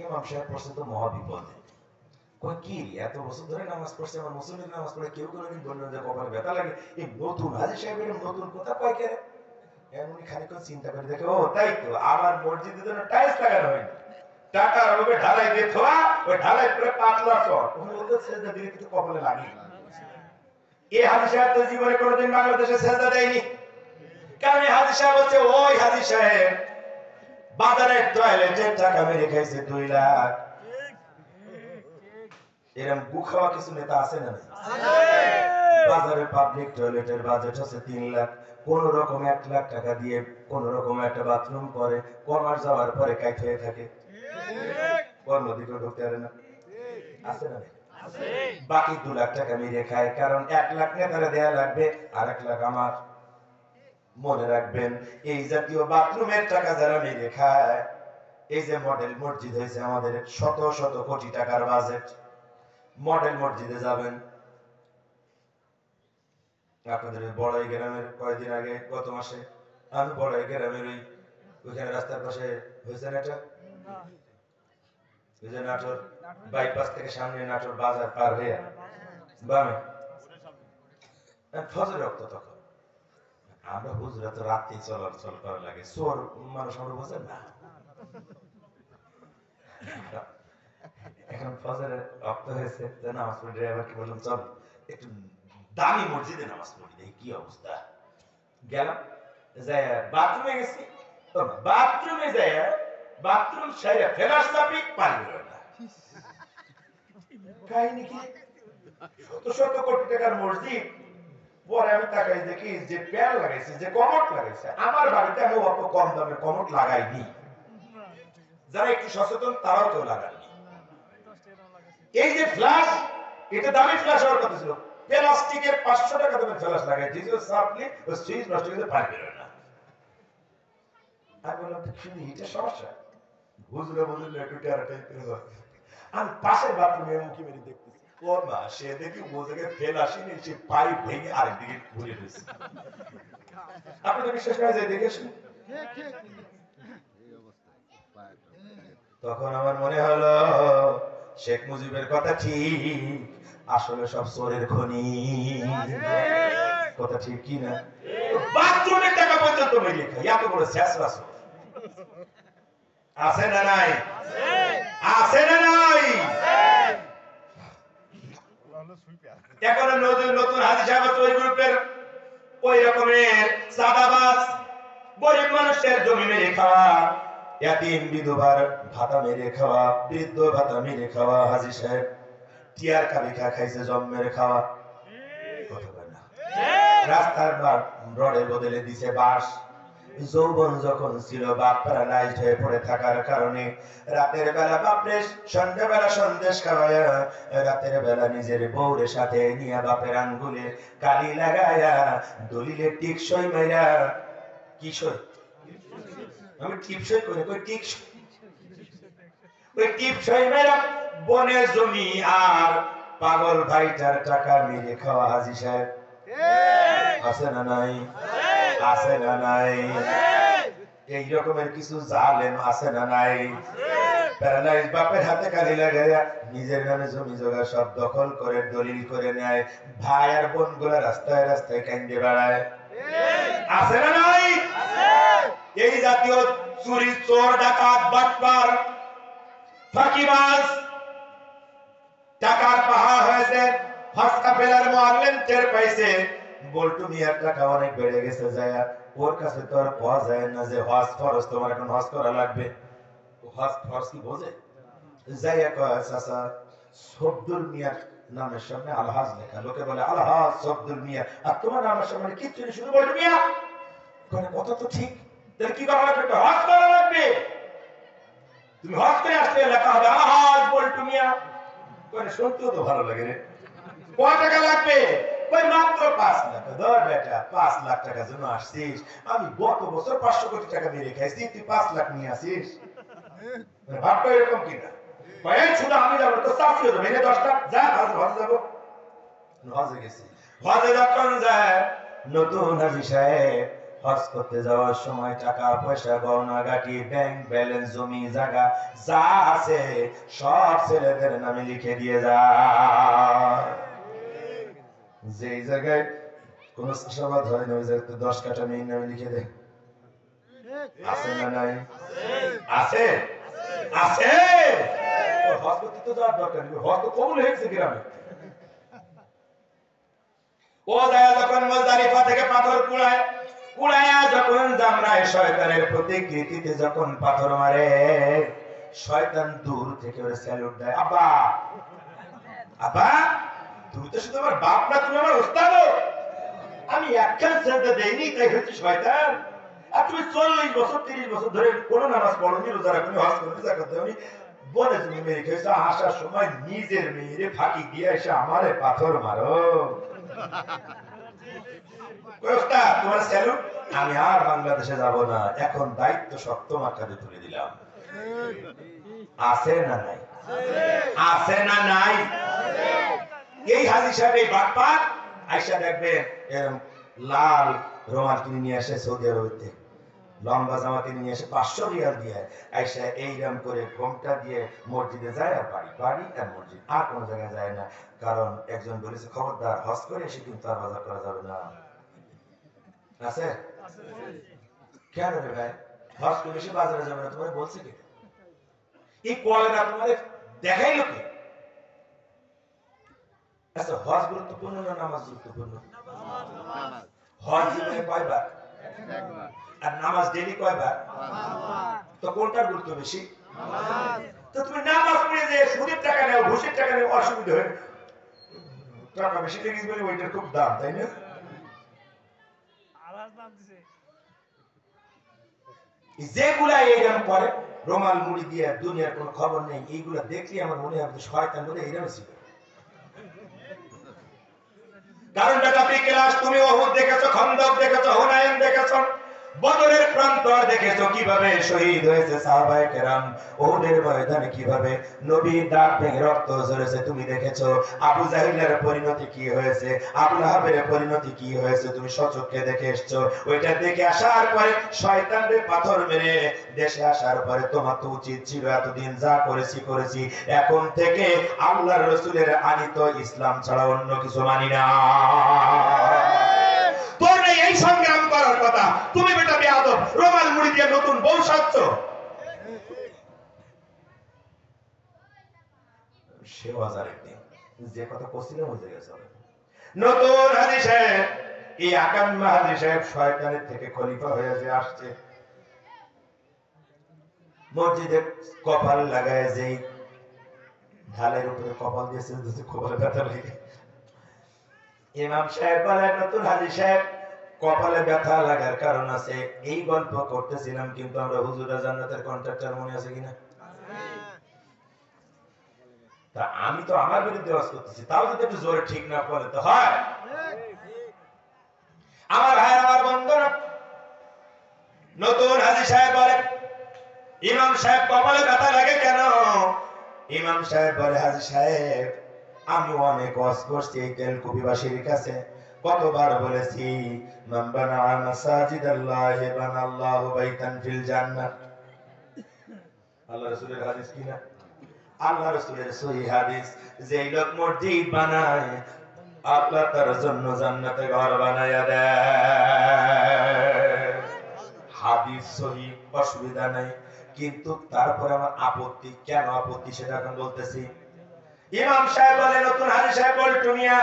ইমাম সাহেব পড়ছে তো মহাবিপদে। কই কি এত বছর ধরে নামাজ পড়ছে, আমার মুসলিম নামাজ পড়ে কেউ কোনোদিন বললো যে কপালে ব্যথা লাগে, এই নতুন হাজি সাহেব এরকম নতুন কোথা পায় কেন? এমনি খানিকক্ষণ চিন্তা করে দেখে, ও তাই তো, আমার মসজিদের জন্য টাইলস লাগানো হয়নি, টাকার অভাবে ঢালাই দিয়ে থোয়া, ওই ঢালাই করে পাতলা চট, ওখানে ওদের সেজদা দিয়ে কিছু কপালে লাগে। এই হাজি সাহেব তো জীবনে কোনোদিন বাংলাদেশে সেজদা দেয়নি, কারণ এই হাজি সাহেব হচ্ছে ওই হাজি সাহেব বাজারের টয়লেটের টাকা মেরে খাইছে 2 লাখ। এরকম গুখাওয়া কিছু নেতা আছে না? বাজারে পাবলিক টয়লেটের বাজেট হচ্ছে 3 লাখ, কোন রকম 1 লাখ টাকা দিয়ে কোন রকম একটা বাথরুম করে কমার যাওয়ার পরে কাইট হয়ে থাকে, অন্যদিকে ঢুকতে পারে না, আছে না? বাকি 2 লাখ টাকা মেরে খায়, কারণ 1 লাখ নেতারা দেয়া লাগবে আর 1 লাখ আমার। মনে রাখবেন, এই জাতীয় বাথরুমের টাকা যারা মেরে খায়, এই যে মডেল মসজিদ হয়েছে আমাদের শত শত কোটি টাকার বাজেট, মডেল মসজিদে যাবেন, আপনাদের বড়াই গ্রামের কয়েকদিন আগে গত মাসে আমি বড়াই গ্রামের ওইখানে রাস্তার পাশে হয়েছে না এটা, ওই যে নাটোর বাইপাস থেকে সামনে নাটোর বাজার পার হয়ে বামে ফজর রক্ত, তখন আমরা হুজরা তো রাত্রি চলাচল করা লাগে, চোর মানুষ আমরা বোঝেন না, এখন ফজরের রক্ত হয়েছে, নামাজ পড়ে ড্রাইভারকে বললাম চল একটু দামি মসজিদে নামাজ পড়ি, দেখি কি অবস্থা। গেলাম, যাই বাথরুমে গেছি, বাথরুমে যাই বাথরুম সাইরা ফেলার চাপি পানি বেরোয় না। কাহিনী কি? শত শত কোটি টাকার মসজিদ, পরে আমি তাকাই দেখি যে প্যান লাগাইছে, যে কমট লাগাইছে, আমার বাড়িতে আমি অত কম দামের কমট লাগাইনি, যারা একটু সচেতন তারাও কেউ লাগাননি। এই যে ফ্ল্যাশ, এটা দামি ফ্ল্যাশ হওয়ার কথা ছিল, প্লাস্টিকের 500 টাকা দামের ফ্ল্যাশ লাগাই দিয়েছে, সাপ্লি ও সুইচ নষ্ট করে পানি বেরোয় না। আমি বললাম শুনি এটা সমস্যা, হুজুরা বললেন একটু টেরাটাই করে দাও। আমি পাশের বাথরুমে মুখে মেরে দেখতেছি, ও মা, সে দেখি ও জায়গায় ফেল আসেনি, সে পাইপ ভেঙে আরেকদিকে ঘুরে রয়েছে। আপনি তো বিশ্বাস করা যায়, দেখে শুনি। তখন আমার মনে হলো শেখ মুজিবের কথা ঠিক, আসলে সব চোরের খনি, কথা ঠিক কি না? বাথরুমের টাকা পর্যন্ত মেরে খাই, এত বড় শেষরা চোর আছে না নাই? আছে না নাই? এখন নতুন হাজি সাহেব ওই গ্রুপের ওই রকমের সাদাবাজ, গরিব মানুষের জমি মেরে খাওয়া, এতিম বিধবার ভাতা মেরে খাওয়া, বৃদ্ধ ভাতা মেরে খাওয়া হাজি সাহেব টিয়ার কাবিখা খাইছে, জম মেরে খাওয়া, কথা বলে না। রাস্তার রডের বদলে দিছে বাঁশ। যৌবন যখন ছিল বাপ প্যারালাইজড হয়ে পড়ে থাকার কারণে রাতের বেলা বাপরে সন্ধ্যাবেলা সন্দেশ খাওয়ায়া, রাতের বেলা নিজের বউরের সাথে নিয়ে বাপের আঙ্গুলে কালি লাগায়া দলিলে টিকসই মাইরা, কি সই আমি টিপসই করে কই টিকসই, ওই টিপসই মাইরা বনের জমি আর পাগল ভাইটার টাকা মেরে খাওয়া হাজি সাহেব আছে না নাই? আছে না নাই? এই রকমের কিছু জালেম আছে না নাই? প্যারালাইজ বাপের হাতে কালি লাগাইয়া নিজের নামে জমি জগা সব দখল করে দলিল করে নেয়, ভাই আর বোন গুলা রাস্তায় রাস্তায় কান্দে বেড়ায়, আছে না নাই? এই জাতীয় চুরি, চোর, ডাকাত, বাটপার, ফাঁকিবাজ, টাকার পাহাড় হয়েছে। হজ কাফেলার মুআল্লিম টের পাইছে বল্টু মিয়ার টাকা অনেক বেড়ে গেছে, যায় ওর কাছে তো আর পাওয়া যায় না যে হজ ফরজ, তোমার এখন হজ করা লাগবে। হজ ফরজ কি বোঝে? যাইয়া কয় চাচা সবদুল মিয়ার নামের সামনে আলহাজ লেখা, লোকে বলে আলহাজ সবদুল মিয়া, আর তোমার নামের সামনে কিচ্ছু নেই, শুধু বল্টু মিয়া। কথা তো ঠিক, তাহলে কি করা লাগবে? হজ করা লাগবে। তুমি হজ করে আসলে লেখা হবে আলহাজ বল্টু মিয়া। শুনতেও তো ভালো লাগে রে। কয় টাকা লাগবে? মাত্র 5 লাখ। ধর বেটা, 5 লাখ টাকার জন্য আসছিস? আমি গত বছর 500 কোটি টাকা মেরে খাইছি, তুই 5 লাখ নিয়ে আসিস? ভাবটা এরকম কিনা? শুধু আমি যাবো তো চাষিও যাবো, এনে 10 লাখ যা হজ যাবো। হজে গেছি, হজে যখন যায় নতুন হাজি সাহেব হজ করতে যাওয়ার সময় টাকা পয়সা গহনা গাটি ব্যাংক ব্যালেন্স জমি জায়গা যা আছে সব ছেলেদের নামে লিখে দিয়ে যায়। যেই জায়গায় কোন চাষাবাদ হয় না ওই জায়গায় 10 কাঠা মেয়ের নামে লিখে দেয়। আছে না নাই? আছে আছে। হজ করতে তো যাওয়ার দরকার নেই, হজ তো কবুল হয়েছে গ্রামে। ও যায় যখন মুজদালিফা থেকে পাথর কুড়ায়া যখন জামরায় শয়তানের প্রতিকৃতিতে যখন পাথর মারে, শয়তান দূর থেকে ওরে স্যালুট দেয়। আব্বা আব্বা তুমি তো শুধু আমার বাপ না, তুমি আমার ওস্তাদ। আমি একখান সেজদা দেইনি তাই হচ্ছে শয়তান। আর তুমি 40 বছর 30 বছর ধরে কোনো নামাজ পড়োনি, রোজা রাখোনি, হজ করতে যাকাত দাওনি, বলে তুমি মেরে খেয়েছো, আসার সময় নিজের মেয়েরে ফাঁকি দিয়ে এসে আমারে পাথর মারো। তোমার স্যালুট। আমি আর বাংলাদেশে যাব না, এখন দায়িত্ব সব তোমার কাঁধে তুলে দিলাম। আছে না নাই? আছে না নাই? এই হাজী সাহেব এই বাটপার আয়সা দেখবেন এরকম লাল রুমাল কিনে নিয়ে আসে সৌদি আরবে, লম্বা জামা কিনে নিয়ে এসে 500 রিয়াল দিয়ে আয়সা এইরকম করে ঘোমটা দিয়ে মসজিদে যায় আর বাড়ি আর মসজিদ, আর কোনো জায়গায় যায় না। কারণ একজন বলেছে খবরদার হজ করে এসে কিন্তু আর বাজার করা যাবে না। আছে কেন রে ভাই? হজ করে এসে বাজারে যাবে না তোমার বলছে কে? এই কলেরা তোমার দেখাইলো কে? আচ্ছা হজ গুরুত্বপূর্ণ না নামাজ গুরুত্বপূর্ণ? হজ জীবনে কয়বার? আর নামাজ ডেইলি কয়বার? তো কোনটার গুরুত্ব বেশি? তো তুমি নামাজ পড়ে যে সুদের টাকা নেও, ঘুষের টাকা নেও, অসুবিধা হয় টাকা বেশি লেগে বলে ওইটার খুব দাম, তাই না? যেগুলা এইরকম করে রোমাল মুড়ি দিয়ে দুনিয়ার কোন খবর নেই, এইগুলা দেখলে আমার মনে হয় শয়তান বলে এইরকম ছিল। কারণ আপনি ক্লাস তুমি ওহুদ দেখেছো, খন্দক দেখেছো, হুনাইন দেখেছো, বদরের প্রান্তর দেখেছো কিভাবে শহীদ হয়েছে সাহাবায়ে কেরাম, ওহুদের ময়দানে কিভাবে নবীর দাঁত ভেঙে রক্ত ঝরেছে তুমি দেখেছো, আবু জাহিলের পরিণতি কি হয়েছে, আবু লাহাবের পরিণতি কি হয়েছে তুমি স্বচক্ষে দেখে এসছো। ওইটা দেখে আসার পরে শয়তানদের পাথর মেরে দেশে আসার পরে তোমার তো উচিত ছিল এতদিন যা করেছি এখন থেকে আল্লাহর রাসূলের আনিত ইসলাম ছাড়া অন্য কিছু মানি না। তোর নেই এই সংগ্রাম করার কথা, তুমি বেটা বেয়াদব রোমাল মুড়ি দিয়ে নতুন বউ সাজছ। সে বাজার একদিন যে কথা কছিলাম হয়ে গেছে নতুন হাজী সাহেব, এই আকাম্মা হাজী সাহেব শয়তানের থেকে খলিফা হয়ে যে আসছে, মসজিদে কপাল লাগায় যেই ঢালের উপরে কপাল দিয়েছে কপালে ব্যথা লেগে, ইমাম সাহেব বলে নতুন হাজী সাহেব কপালে ব্যথা লাগার কারণ আছে। এই গল্প করতেছিলাম কিন্তু আমরা হুজুরা জান্নাতের কন্ট্রাক্টর মনে আছে কিনা? তা আমি তো আমার বিরুদ্ধে ওয়াজ করতেছি, তাও যদি একটু জোরে ঠিক না বলে তো হয়। আমার ভাই আমার বন্ধুরা, নতুন হাজী সাহেব বলে ইমাম সাহেব কপালে ব্যথা লাগে কেন? ইমাম সাহেব বলে হাজী সাহেব আমি অনেক ওয়াজ করছি এই তেলকুপিবাসীর কাছে, কতবার বলেছি মান বানা মাসাজিদাল্লাহি বানাল্লাহু বাইতান ফিল জান্নাহ। আল্লাহ রাসূলের হাদিস কিনা? আল্লাহ রাসূলের সহিহ হাদিস, যে লোক মসজিদ বানায় আল্লাহ তার জন্য জান্নাতে ঘর বানায়া দেয়। হাদিস সহিহ, অসুবিধা নাই, কিন্তু তারপরে আমার আপত্তি। কেন আপত্তি সেটা এখন বলতেছি। ইমাম সাহেব বলে নতুন হাজী সাহেব বল টুনিয়া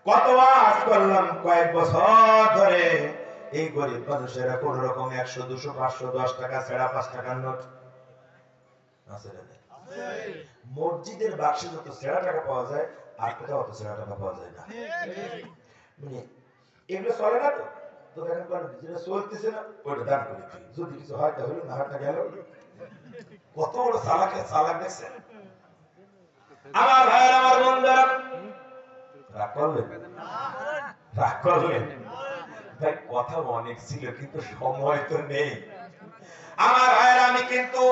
কত ওয়াজ করলাম কয়েক বছর ধরে, এই গরিব মানুষেরা কোন রকম 100 200 500 10 টাকা ছেড়া 5 টাকার নোট আছে রে। মসজিদের বাক্সে যত ছেড়া টাকা পাওয়া যায় আর কোথাও অত ছেড়া টাকা পাওয়া যায় না। মানে এগুলো চলে না তো, তো এখন কোন যেটা চলতেছে না ওটা দান করে দিই, যদি কিছু হয় তাহলে না হাতটা গেল। কত বড় চালাক দেখছেন আমার ভাইয়ের আমার বন্ধুরা। রাগ করলেন ভাই, কথা অনেক ছিল কিন্তু সময় তো নেই। আমার ভাইয়ের আমি কিন্তু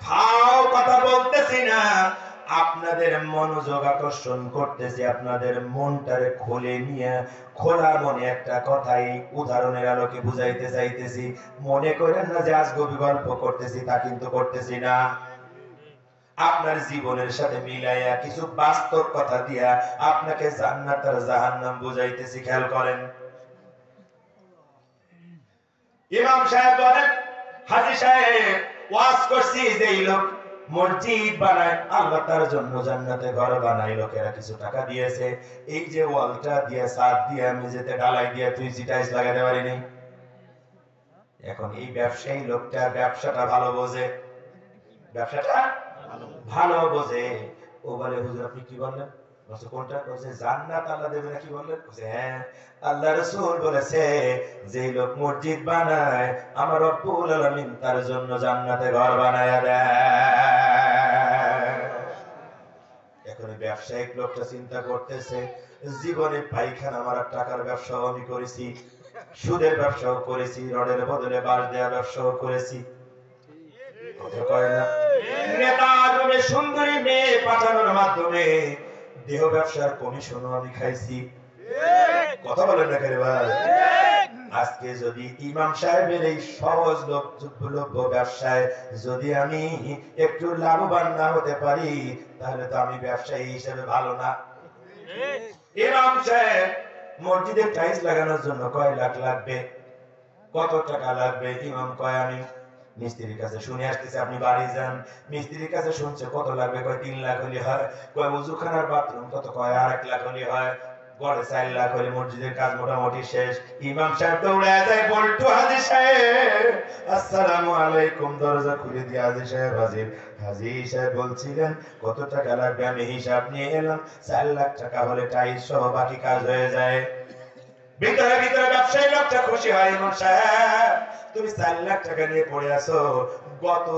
ফাও কথা বলতেছি না, আপনাদের মনোযোগ আকর্ষণ করতেছি, আপনাদের মনটারে খুলে নিয়ে খোলা মনে একটা কথাই উদাহরণের আলোকে বুঝাইতে চাইতেছি। মনে করেন না যে আজগবি গল্প করতেছি, তা কিন্তু করতেছি না। আপনার জীবনের সাথে মিলাইয়া কিছু বাস্তব কথা দিয়া আপনাকে জান্নাত আর জাহান্নাম বুঝাইতেছি। খেয়াল করেন। ইমাম সাহেব বলেন, হাজী সাহেব ওয়াজ করছি যে এই লোক মসজিদ বানায়, আল্লাহ তার জন্য জান্নাতে ঘর বানায়, লোকেরা কিছু টাকা দিয়েছে, এই যে ওয়ালটা দিয়ে ছাদ দিয়ে মেঝেতে ঢালাই দিয়ে তুই টাইলস লাগাতে পারিনি। এখন এই ব্যবসায়ী লোকটা ব্যবসাটা ভালো বোঝে, ব্যবসাটা ভালো বোঝে। ও বলে, হুজুর আপনি কি বললেন? বলছে কোনটা? বলছে জান্নাত আল্লাহ দেবে না। কি বললেন? বলছে হ্যাঁ, আল্লাহ রাসূল বলেছে যে লোক মসজিদ বানায় আমার রব্বুল আলামিন তার জন্য জান্নাতে ঘর বানায়া দেয়। এখন ব্যবসায়িক লোকটা চিন্তা করতেছে, জীবনে পায়খানা মারার টাকার ব্যবসাও আমি করেছি, সুদের ব্যবসাও করেছি, রডের বদলে বাঁশ দেওয়া ব্যবসাও করেছি। কথা কয় না? নেতার রুমে সুন্দরী মেয়ে পাঠানোর মাধ্যমে দেহ ব্যবসার কমিশনও আমি খাইছি। কথা বলেন না কেন ভাই? আজকে যদি ইমাম সাহেবের এই সহজলভ্য ব্যবসায় যদি আমি একটু লাভবান না হতে পারি, তাহলে তো আমি ব্যবসায়ী হিসেবে ভালো না। ইমাম সাহেব মসজিদে টাইলস লাগানোর জন্য কয় লাখ লাগবে? কত টাকা লাগবে? ইমাম কয় আমি মিস্ত্রির কাছে শুনে আসতেছে, আপনি বাড়ি যান। মিস্ত্রির কাছে শুনছে কত লাগবে? কয় 3 লাখ হলে হয়। কয় ওযুখানার বাথরুম কত? কয় 1 লাখ হলে হয়। গড়ে 4 লাখ হলে মসজিদের কাজ মোটামুটি শেষ। ইমাম সাহেব দৌড়ায় যায়, বলটু হাজী সাহেব আসসালামু আলাইকুম। দরজা খুলে দিয়ে হাজী সাহেব হাজির। হাজী সাহেব বলছিলেন কত টাকা লাগবে? আমি হিসাব নিয়ে এলাম, 4 লাখ টাকা হলে টাইলস সহ বাকি কাজ হয়ে যায়। ভিতরে ভিতরে ব্যবসায়ী লোকটা খুশি হয়, ইমাম সাহেব তুমি 4 লাখ টাকা নিয়ে পড়ে আছো, গত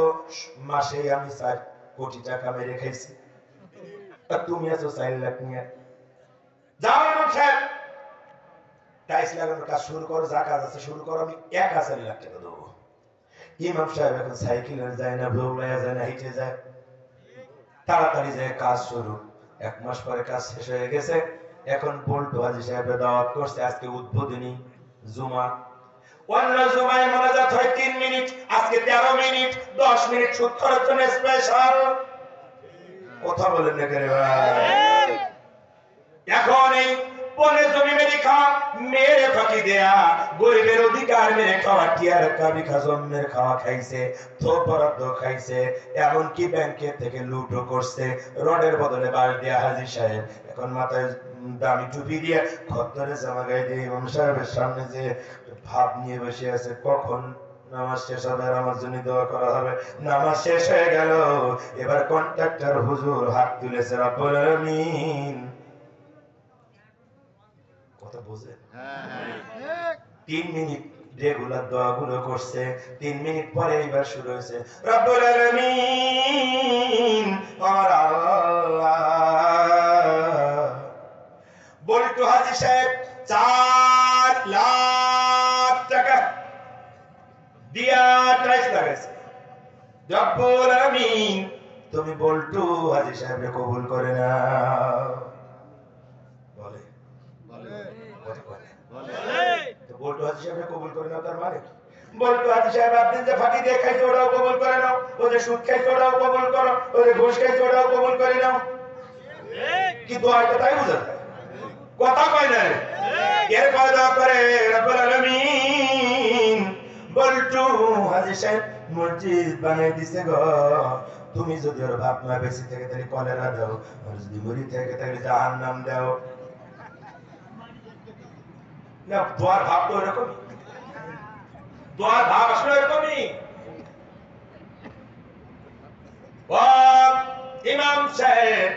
মাসে আমি 4 কোটি টাকা মেরে খাইছি, আর তুমি আছো 4 লাখ নিয়ে। যাও ইমাম সাহেব, টাইলস লাগানোর কাজ শুরু করো, যা কাজ আছে শুরু করো, আমি 1000 লাখ টাকা দেবো। ইমাম সাহেব এখন সাইকেলে যায় না, দৌড়ায় যায় না, হেঁটে যায়, তাড়াতাড়ি যায় কাজ শুরু। 1 মাস পরে কাজ শেষ হয়ে গেছে। এখন বল্টু হাজী সাহেবের দাওয়াত করছে, আজকে উদ্বোধনী জুমা। অন্য জুমায় মোনাজাত হয় 3 মিনিট, আজকে 13 মিনিট, 10 মিনিট সুদ খরচ জন্য স্পেশাল। কথা বলেন না কেন ভাই? এখন এই বনে জমি মেরে খাওয়া, মেরে ফাঁকি দেয়া, গরিবের অধিকার মেরে খাওয়া, টিয়ার কাবি খাজমের খাওয়া খাইছে, থোপ বরাদ্দ খাইছে, এমনকি ব্যাংকে থেকে লুটও করছে, রডের বদলে বাঁশ দেয়া হাজী সাহেব এখন মাথায় দামি টুপি দিয়ে খদ্দরে জামা গায়ে দিয়ে ইমাম সাহেবের সামনে যে ভাব নিয়ে বসে আছে, কখন নামাজ শেষ হবে আর আমার জন্য দোয়া করা হবে। নামাজ শেষ হয়ে গেল, এবার কন্ট্রাক্টর হুজুর হাত তুলেছে, রব্বুল আলামিন। কথা বুঝেন? 3 মিনিট রেগুলার দোয়াগুলো করছে, 3 মিনিট পরে এবার শুরু হয়েছে, রব্বুল আলামিন আমার আল্লাহ। বল্টু হাজী সাহেব 4 লাখ টাকা দিয়া টাইলস লাগাইছে। রব্বুল আলামিন তুমি বল্টু হাজী সাহেবকে কবুল করে নাও। বলে তো বল্টু হাজী সাহেবকে কবুল করে নাও তার মানে কি? বল্টু হাজী সাহেব আপনি যে ফাঁকি দিয়ে খাইছে ওটাও কবুল করে নাও, ও যে সুদ খাইছে ওটাও কবুল করো, ও যে ঘুষ খাইছে ওটাও কবুল করে নাও। কি দোয়াটা তাই বুঝা যায়? কথা কয় না রে। এর দোয়া করে রব্বুল আলামিন বল্টু হাজী সাহেব মসজিদ বানাই দিছে গো, তুমি যদি ওর বাপ মা বেঁচে থেকে তাহলে কলেরা দাও, আর যদি মরি থেকে তাহলে জাহান্নাম দাও। না দোয়ার ভাব তো এরকমই, দোয়ার ভাব আসলে এরকমই। ইমাম সাহেব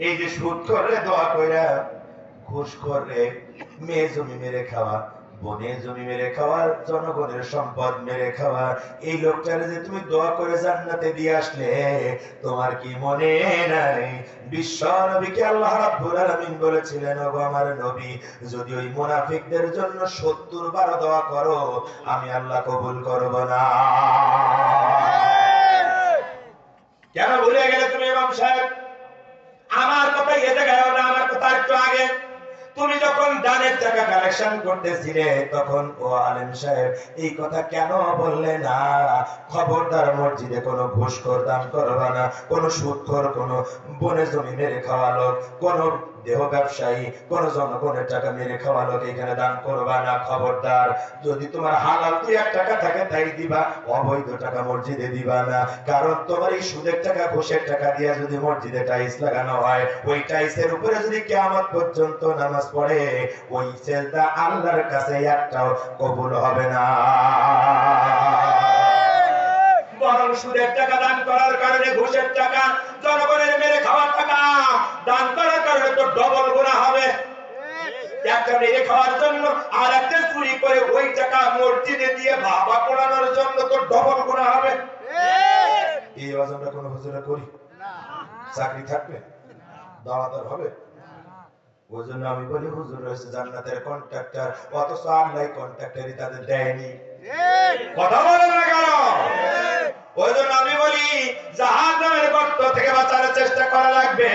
এই যে সুদ করে দোয়া কইরা, ঘুষ করে, মেয়ে জমি মেরে খাওয়া, বনে জমি মেরে খাওয়া, জনগণের সম্পদ মেরে খাওয়া, এই লোকটার যে তুমি দোয়া করে জান্নাতে দিয়ে আসলে, তোমার কি মনে নাই বিশ্ব নবীকে আল্লাহ রাব্বুল আলামিন বলেছিলেন, ওগো আমার নবী যদি ওই মুনাফিকদের জন্য 70 বার দোয়া করো আমি আল্লাহ কবুল করব না। কেন ভুলে গেলে তুমি ইমাম ইমাম সাহেব আমার কথা এ জায়গায় না, আমার কথা একটু আগে। তুমি যখন দানের টাকা কালেকশন করতেছিলে তখন ও আলেম সাহেব এই কথা কেন বললে না? খবরদার মসজিদে কোনো ঘুষখোর দান করবা না, কোনো সুদখোর, কোনো বনে জমি মেরে খাওয়া লোক, কোনো দেহ ব্যবসায়ী, কোন জনগণের টাকা মেরে খাওয়া লোক এখানে দান করবা না, খবরদার। যদি তোমার হালাল 2-1 টাকা থাকে তাই দিবা, অবৈধ টাকা মসজিদে দিবা না। কারণ তোমার এই সুদের টাকা, ঘুষের টাকা দিয়ে যদি মসজিদে টাইলস লাগানো হয়, ওই টাইলসের উপরে যদি কিয়ামত পর্যন্ত নামাজ পড়ে, ওই সেজদা আল্লাহর কাছে একটাও কবুল হবে না। বরং সুদের টাকা দান করার কারণে, ঘুষের টাকা, জনগণের মেরে খাওয়ার টাকা দান করার কারণে তো ডবল গুনাহ হবে। একটা মেরে খাওয়ার জন্য আর একটা চুরি করে ওই টাকা মসজিদে দিয়ে বাবা পড়ানোর জন্য তো ডবল গুনাহ হবে। এই ওয়াজ আমরা কোন হুজুরে করি না? চাকরি থাকবে, দাওয়াত হবে। ওই জন্য আমি বলি হুজুর রয়েছে জান্নাতের কন্ট্রাক্টর, অথচ আল্লাহ কন্ট্রাক্টরই তাদের দেয়নি। কথা বলেন না কেন? ওই জন্য আমি বলি জাহান্নামের গর্ত থেকে বাঁচার চেষ্টা করা লাগবে।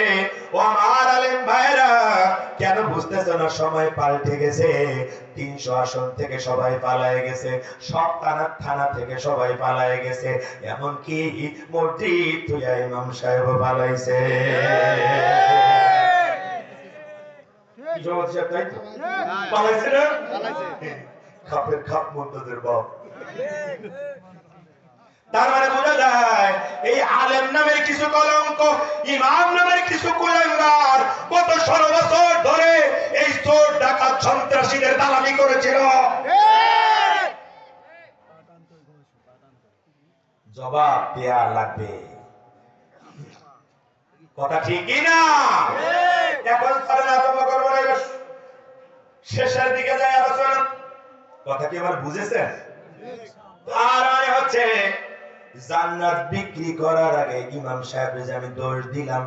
ও আমার আলেম ভাইরা, কেন বুঝতেছো না? সময় পাল্টে গেছে। 300 আসন থেকে সবাই পালায়ে গেছে, সব থানা থেকে সবাই পালায়ে গেছে, এমনকি মসজিদ তুইয়া ইমাম সাহেব পালাইছে। খাপের খাপ মুন্তাজের বাপ। তার মানে বোঝা যায় এই আলেম নামের কিছু কলঙ্ক, ইমাম নামের কিছু কুলাঙ্গার কত 16 বছর ধরে এই চোর ডাকাত সন্ত্রাসীদের দালালি করেছিল। জবাব দেয়া লাগবে। কথা ঠিকই না? এখন শেষের দিকে যায় আলোচনা। কথা কি আবার বুঝেছেন? আর হচ্ছে জান্নাত বিক্রি করার আগে ইমাম সাহেবের যে আমি দোষ দিলাম,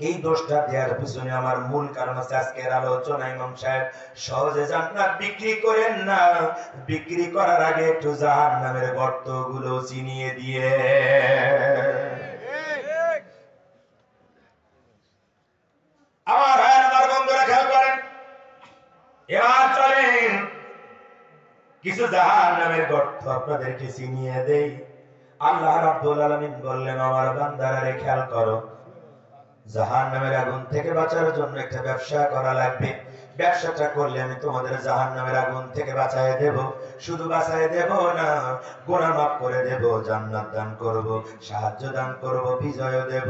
এই দোষটা দেওয়ার পিছনে আমার মূল কারণ আছে আজকের আলোচনা। ইমাম সাহেব সহজে জান্নাত বিক্রি করেন না, বিক্রি করার আগে একটু জাহান্নামের গর্তগুলো চিনিয়ে দিয়ে। আমার ভাইয়ের, আমার বন্ধুরা খেয়াল করেন, এবার চলেন কিছু জাহান্নামের গর্ত আপনাদেরকে চিনিয়ে দেই। আল্লাহ রাব্বুল আলামিন বললেন, আমার বান্দারা রে খেয়াল করো, জাহান্নামের আগুন থেকে বাঁচার জন্য একটা ব্যবসা করা লাগবে। ব্যবসাটা করলে আমি তোমাদের জাহান্নামের আগুন থেকে বাঁচায় দেব। শুধু বাঁচায় দেব না, গুনাহ মাফ করে দেব, জান্নাত দান করব, সাহায্য দান করব, বিজয় দেব।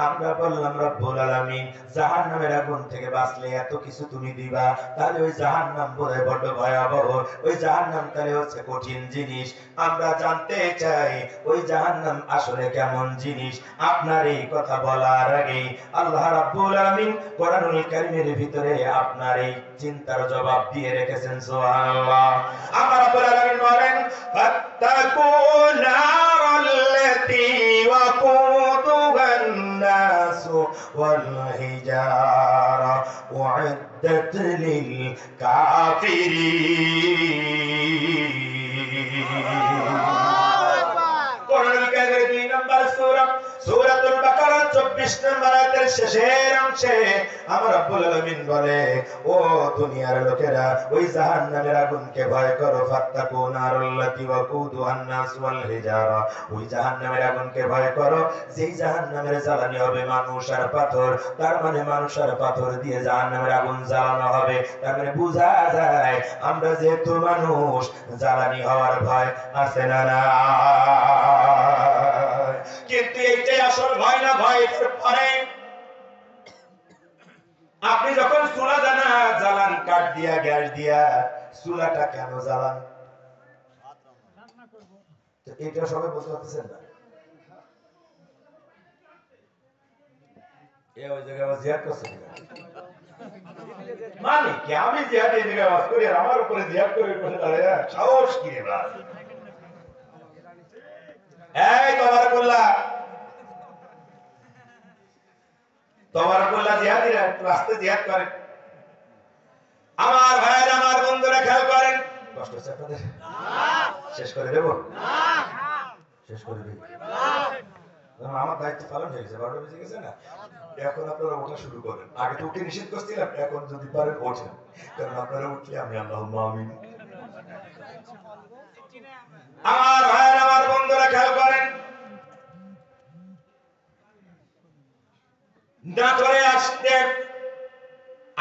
আমরা বললাম রব্বুল আলামিন জাহান্নামের আগুন থেকে বাঁচলে এত কিছু তুমি দিবা, তাহলে ওই জাহান্নাম বোধহয় বড় ভয়াবহ, ওই জাহান্নাম তাহলে হচ্ছে কঠিন জিনিস। আমরা জানতে চাই ওই জাহান্নাম আসলে কেমন জিনিস। আপনার এই কথা বলার আগে আল্লাহ রাব্বুল আলামিন কোরআনুল কারীমের ভিতরে আপনার এই চিন্তার জবাব দিয়ে রেখেছেন। সুবহানাল্লাহ। আমার রাব্বুল আলামিন বলেন, ফাত্তাকুন নারাল্লাতী ওয়াকুদুহান নাসু ওয়াল হিজারা উইদ্দাত লিল কাফিরিন। কোরআনুল কারীমের 2 নম্বর সূরা, সূরাতুল বাকারা 24 নম্বর আয়াতের শেষের অংশে আমার রব্বুল আলামিন বলে, ও দুনিয়ার লোকেরা, ওই জাহান্নামের আগুনকে ভয় করো। ফাত্তাকু নারাল্লাতী ওয়াকুদুহান নাস ওয়াল হিজারা, ওই জাহান্নামের আগুনকে ভয় করো যেই জাহান্নামের জ্বালানি হবে মানুষ আর পাথর। তার মানে মানুষ আর পাথর দিয়ে জাহান্নামের আগুন জ্বালানো হবে। তার মানে বোঝা যায় আমরা যেহেতু মানুষ, জ্বালানি হওয়ার ভয় আছে না? না। কিন্তু এইটাই আসল ভয় না, ভয় পরে আপনি যখন চুলা জ্বালান কাঠ দিয়া, গ্যাস দিয়া, চুলাটা কেন জ্বালান? এটা সবাই বুঝতে পারতেছেন না। ওই জায়গায় জিহাদ করছেন মানে কি? আমি জিহাদ এই জায়গায় বাস করি আর আমার উপরে জিহাদ করে সাহস কি রে ভাই? এই তবারকুল্লাহ, তবারকুল্লাহ জিহাদিরা একটু আস্তে জিহাদ করে। আমার ভাইয়ের, আমার বন্ধুরা খেয়াল করেন। কষ্ট হচ্ছে আপনাদের? শেষ করে দেব? শেষ করে দেব? আমার দায়িত্ব পালন হয়ে গেছে, 12টা বেজে গেছে না, এখন আপনারা ওঠা শুরু করেন। আগে তো উঠে নিষেধ করছিলাম, এখন যদি পারেন ওঠেন, কারণ আপনারা উঠলে আমি আল্লাহুম্মা আমিন। আমার ভাইয়ের, আমার বন্ধুরা খেয়াল করেন, না করে আসতে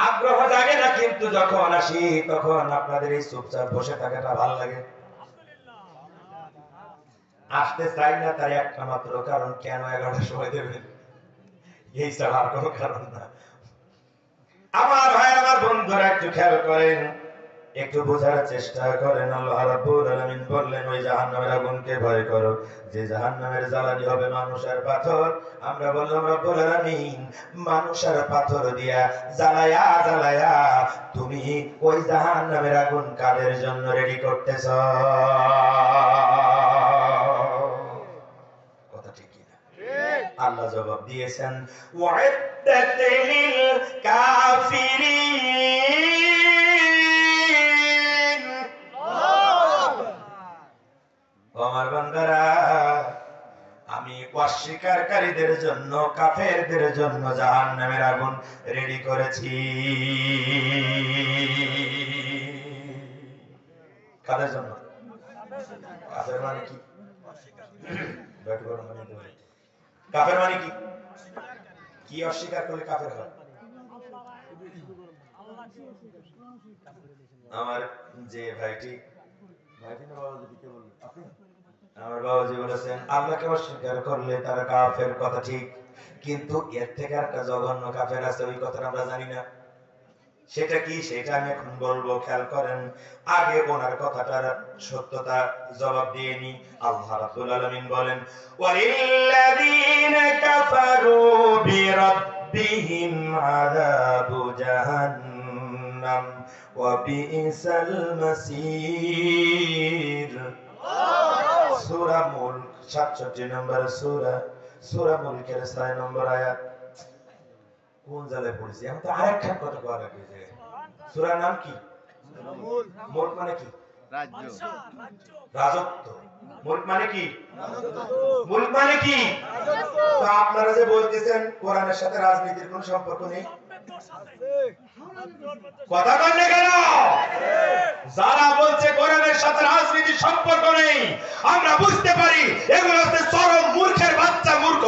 আগ্রহ জাগে না, কিন্তু যখন আসি তখন আপনাদের এই চুপচাপ বসে থাকাটা ভালো লাগে। আসতে চাই না তার একটা মাত্র কারণ, কেন 11টার সময় দেবেন, এই ছাড়া আর কোনো কারণ না। আমার ভাই, আমার বন্ধুরা একটু খেয়াল করেন, একটু বোঝার চেষ্টা করেন। আল্লাহ রাব্বুল আলামিন বললেন, ওই জাহান্নামের আগুনকে ভয় করো, যে জাহান্নামের জ্বালানি হবে মানুষের পাথর। আমরা বললাম, রব্বুল আলামিন মানুষের পাথর দিয়া জ্বালায়া জ্বালায়া তুমি ওই জাহান্নামের আগুন কাদের জন্য রেডি করতেছ? কথা ঠিক কি না? আল্লাহ জবাব দিয়েছেন, ওয়াইদ্দাত লিল কাফিরিন। আমার বান্দারা, আমি অস্বীকারীদের জন্য, কাফেরদের জন্য জাহান্নামের আগুন রেডি করেছি। কাদের জন্য? কাফের মানে কি? কাফের মানে কি? কি অস্বীকার করলে কাফের হয়? আমার যে ভাইটি আমার বাবাজি বলেছেন, আল্লাহকে অস্বীকার করলে তারা কাফের, কথা ঠিক, কিন্তু এর থেকে একটা জঘন্য কাফের আছে, ওই কথাটা আমরা জানি না। সেটা কি? সেটা আমি এখন বলবো, খেয়াল করেন। আগে ওনার কথাটার সত্যতা জবাব দিয়ে নি। আল্লাহ রাব্বুল আলামিন বলেন, ওয়ালিল্লাযীনা কাফারু বিরাব্বিহিম আযাবু জাহান্নাম ওয়া বিইসাল মাসীর। সূরা মুলক 67 নম্বর সূরা, সূরা মুলকের 6 নম্বর আয়াত। কোন জায়গায় পড়েছি? এখন তো আরেকখান কথা কওয়া লাগবে। যে সূরার নাম কি? মুলক মানে কি? রাজ্য, রাজত্ব। মুলক মানে কি? মুলক মানে কি? তো আপনারা যে বলতেছেন কোরআনের সাথে রাজনীতির কোনো সম্পর্ক নেই, কথা বলেন না কেন? যারা বলছে কোরআনের সাথে রাজনীতির সম্পর্ক নেই, আমরা বুঝতে পারি এগুলো হচ্ছে চরম মূর্খের বাচ্চা মূর্খ।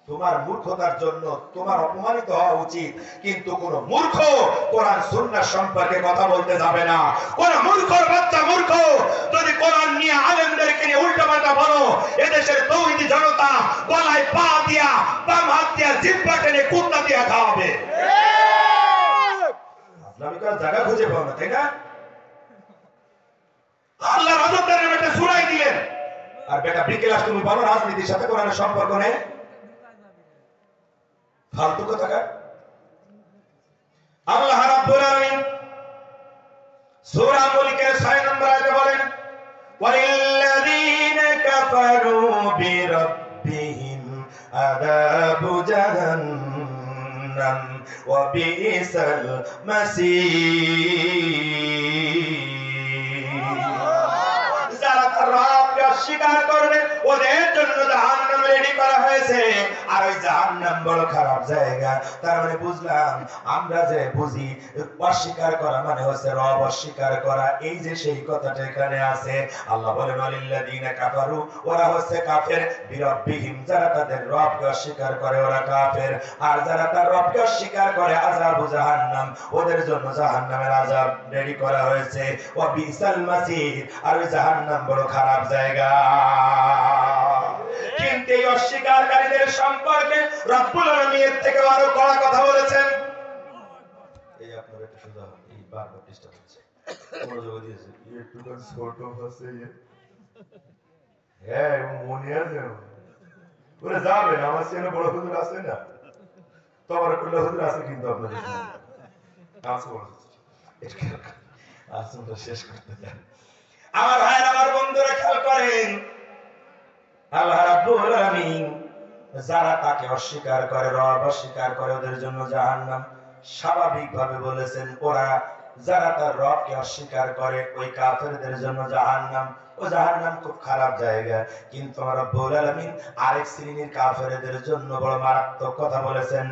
তোমার মূর্খতার জন্য তোমার অপমানিত হওয়া উচিত, কিন্তু কোন মূর্খ কোরআন সুন্নাহ সম্পর্কে কথা বলতে যাবে না। কোন মূর্খর বাচ্চা মূর্খ যদি কোরআন নিয়ে আলেমদেরকে নিয়ে উল্টাপাল্টা বলো, এদেশের তৌহিদি জনতা গলায় পা দিয়া, বাম হাত দিয়া জিহ্বা টেনে কুত্তা দিয়া খাওয়াবে। ইসলামিক জায়গা খুঁজে পাও না, তাই না? আল্লাহ রাজত্বের একটা সূরাই দিলেন, আর বেটা বিকেলাস তুমি বলো রাজনীতির সাথে কোরআনের সম্পর্ক নেই। ফালতু কথা। আল্লাহ রাব্বুল আলামিন সূরা মুলকের 6 নম্বর আয়াতে বলেন, ওয়ালিল্লাযীনা কাফারু বিরাব্বিহিম আযাবু জাহান্নাম ওয়া বিইসাল মাসীর। যারা তার রবকে অস্বীকার করবে ওদের জন্য জাহান্নাম রেডি করা হয়েছে। আর ওই জাহান্নাম বড় খারাপ জায়গা। তার মানে বুঝলাম, আমরা যে বুঝি অস্বীকার করা মানে হচ্ছে রব অস্বীকার করা, এই যে সেই কথাটা এখানে আছে। আল্লাহ বলেন, ওয়ালিল্লাযীনা কাফারু, ওরা হচ্ছে কাফের, বিরাব্বিহিম, যারা তাদের রবকে অস্বীকার করে ওরা কাফের। আর যারা তার রবকে অস্বীকার করে আযাবু জাহান্নাম, ওদের জন্য জাহান্নামের আযাব রেডি করা হয়েছে। ওয়া বিইসাল মাসীর, আর ওই জাহান্নাম বড় খারাপ জায়গা। কিন্তু এই অস্বীকারীদের সম্পর্কে রব্বুল আলামিন এর থেকে আরো কড়া কথা বলেছেন। এই আপনার একটা সুদা এই বারবার ডিস্টার্ব হচ্ছে, মনোযোগ দিয়েছে একটু তো ছোট আছে। হ্যাঁ, মনে আছে ওরে যাবেন, আমার চেনে বড় হুজুর আছে না, তোমার কুল্লা হুজুর আছে, কিন্তু আপনাদের আছে বড় আসুনটা শেষ করতে দেন। আমার ভাইয়ের, আমার বন্ধুরা খেয়াল করেন, আল্লাহ রাব্বুল আলামিন যারা তাকে অস্বীকার করে, রব অস্বীকার করে, ওদের জন্য জাহান্নাম। স্বাভাবিকভাবে বলেছেন ওরা যারা তার রবকে অস্বীকার করে ওই কাফেরদের জন্য জাহান্নাম। ও জাহান্নাম খুব খারাপ জায়গা। কিন্তু আমার রব্বুল আলামিন আরেক শ্রেণীর কাফেরদের জন্য বড় মারাত্মক কথা বলেছেন,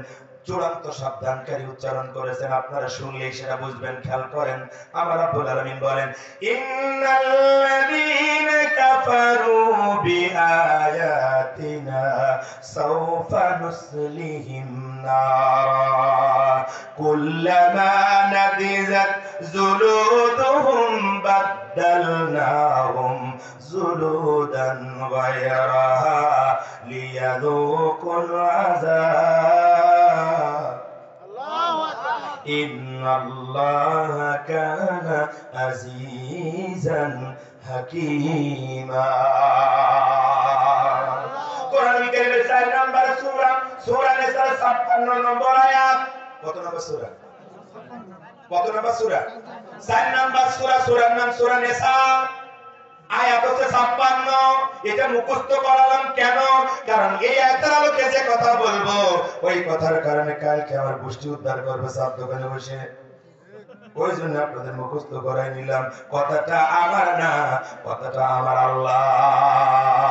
চূড়ান্ত সাবধানকারী উচ্চারণ করেছেন। আপনারা শুনলেই সেটা বুঝবেন, খেয়াল করেন। আমার রব্বুল আলামিন বলেন, ইন্নাল্লাযীনা কাফারু বিআয়াতিনা সাওফা নুসলিহিম নারা কুল্লামা নাদিজাত জুলুদুহুম বাদদালনাহুম জুলুদান গায়রাহা লিয়াযুকুল আযাব ইন্নাল্লাহা কানা আজিজান হাকীমা। কোরআন কারীমের 4 নম্বর সূরা, সূরা নিসার 56 নম্বর আয়াত। কত নম্বর সূরা? কত নম্বর সূরা? 4 নম্বর সূরা। সূরার নাম সূরা নিসা, আয়াত হচ্ছে 56। এটা মুখস্থ করালাম কেন? কারণ এই আয়াতের আলোকে যে কথা বলবো ওই কথার কারণে কালকে আমার গোষ্ঠী উদ্ধার করবে সব দোকানে বসে। ওই জন্য আপনাদের মুখস্থ করাই নিলাম। কথাটা আমার না, কথাটা আমার আল্লাহর।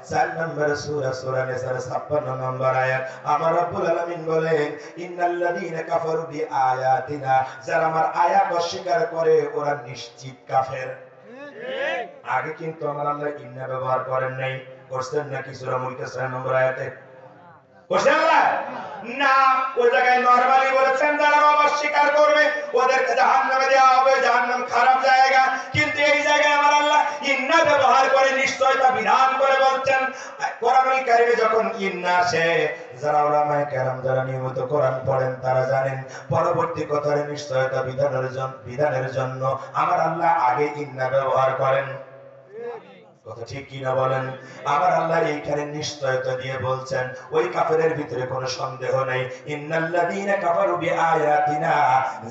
4 নম্বর সূরা, সূরা নিসার 56 নম্বর আয়াত। আমার রব্বুল আলামিন বলেন, ইন্নাল্লাযীনা কাফারু বিআয়াতিনা, যারা আমার আয়াত অস্বীকার করে ওরা নিশ্চিত কাফের। আগে কিন্তু আমার আল্লাহ ইন্না ব্যবহার করেন নাই, করছেন নাকি? সূরা মুলকে 6 নম্বর আয়াতে করছেন আল্লাহ না? ওই জায়গায় নরমালি বলেছেন যারা রব অস্বীকার করবে ওদেরকে জাহান্নামে দেওয়া হবে, জাহান্নাম খারাপ জায়গা। কিন্তু এই জায়গায় আমার আল্লাহ ইন্না ব্যবহার করে নিশ্চয়তা বিধান করে বলছেন। কোরআনুল কারীমে যখন ইন্না আসে, যারা উলামায়ে কেরাম যারা নিয়মিত কোরআন পড়েন তারা জানেন পরবর্তী কথার নিশ্চয়তা বিধানের জন্য আমার আল্লাহ আগে ইন্না ব্যবহার করেন। কথা ঠিক কি না বলেন? আমার আল্লাহ এইখানে নিশ্চয়তা দিয়ে বলছেন ওই কাফেরের ভিতরে কোনো সন্দেহ নাই। ইন্নাল্লাযীনা কাফারু বিআয়াতিনা,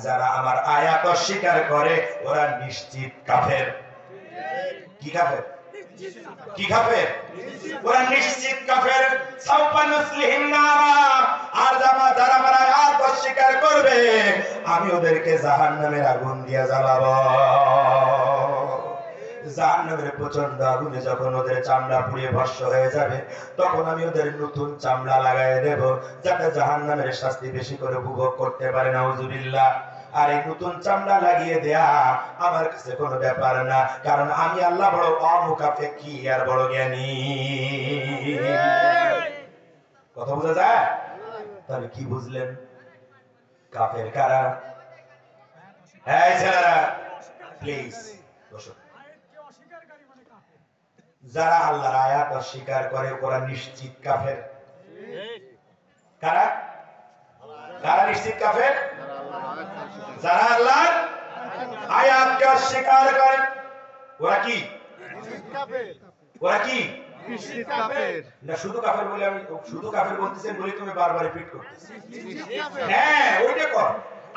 যারা আমার আয়াত অস্বীকার করে ওরা নিশ্চিত কাফের। কি কাফের? কি কাফের? ওরা নিশ্চিত কাফের। সাওফা নুসলিহিম নারা, আর যারা আমার আয়াত অস্বীকার করবে আমি ওদেরকে জাহান্নামের আগুন দিয়ে জ্বালাবো। জাহান্নামের প্রচন্ড আগুনে যখন ওদের চামড়া পুড়িয়ে ভস্ম হয়ে যাবে তখন আমি ওদের নতুন চামড়া লাগায় দেব যাতে জাহান্নামের শাস্তি বেশি করে উপভোগ করতে পারে। নাউজুবিল্লাহ। আর এই নতুন চামড়া লাগিয়ে দেয়া আমার কাছে কোনো ব্যাপার না, কারণ আমি আল্লাহ বড় অমুখাপেক্ষী আর বড় জ্ঞানী। কথা বোঝা যায়? তাহলে কি বুঝলেন? কাফের কারা? এই ছেলেরা প্লিজ বসো। যারা আল্লাহর আয়াত অস্বীকার করে ওরা নিশ্চিত কাফের। কারা? কারা নিশ্চিত কাফের? যারা আল্লাহর আয়াতকে অস্বীকার করে ওরা কি? ওরা কি? নিশ্চিত কাফের। না শুধু কাফের বলে আমি শুধু কাফের বলতেছেন বলে তুমি বারবার রিপিট করতেছ। হ্যাঁ ওইটা কর,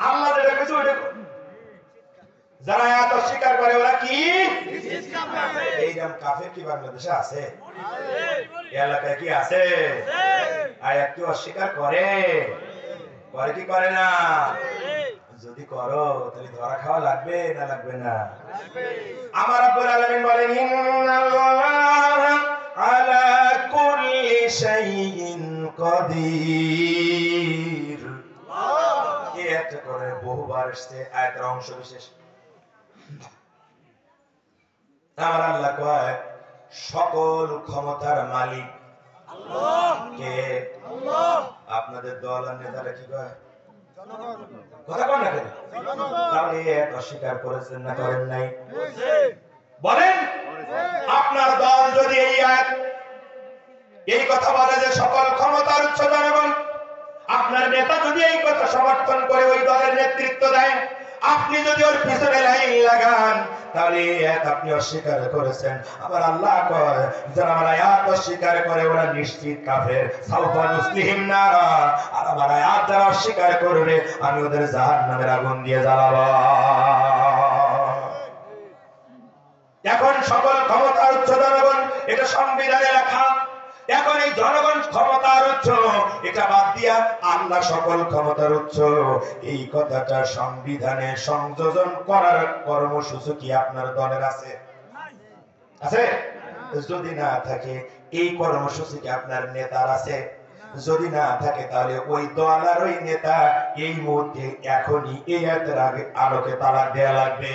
আল্লাহ যেটা কইছে ওইটা কর। যারা আয়াত অস্বীকার করে ওরা কি? নিশ্চিত কাফের। এইরকম কাফের কি বাংলাদেশে আছে? এই এলাকায় কি আছে? আয়াত কি অস্বীকার করে? করে কি করে না? যদি করো তাহলে ধরা খাওয়া লাগবে না লাগবে না? আমার রব্বুল আলামিন বলেন, ইন্নাল্লাহা আলা কুল্লি শাইইন কাদির। এই একটা করে বহুবার এসেছে আয়াতের অংশ বিশেষ। আমার আল্লাহ কয় সকল ক্ষমতার মালিক আল্লাহ। কে? আল্লাহ। আপনাদের দল আর নেতারা কি কয়? কথা বল না কেন? তাহলে এক অস্বীকার করেছেন না করেন নাই? বলেন। আপনার দল যদি এই কথা বলে যে সকল ক্ষমতার উৎস জনগণ, আপনার নেতা যদি এই কথা সমর্থন করে ওই দলের নেতৃত্ব দেয়, আপনি যদি ওর পিছনে লাইন লাগান তাহলে এক আপনি অস্বীকার করেছেন। আবার আল্লাহ কয় যারা আমার আয়াত অস্বীকার করে ওরা নিশ্চিত কাফের। সাওফা নুসলিহিম নারা, আর আমার আয়াত যারা অস্বীকার করবে আমি ওদের জাহান্নামের আগুন দিয়ে জ্বালাবো। এখন সকল ক্ষমতার উচ্চ জনগণ, এটা সংবিধানে লেখা। এখন এই জনগণ ক্ষমতার উৎস, এটা বাদ দিয়া আল্লাহ সকল ক্ষমতার উৎস, এই কথাটা সংবিধানে সংযোজন করার কর্মসূচি কি আপনার দলের আছে? আছে? যদি না থাকে এই কর্মসূচি কি আপনার নেতার আছে? যদি না থাকে তাহলে ওই দল আর ওই নেতা এই মুহূর্তে এখনই এই আয়াতের আলোকে তালাক দেয়া লাগবে,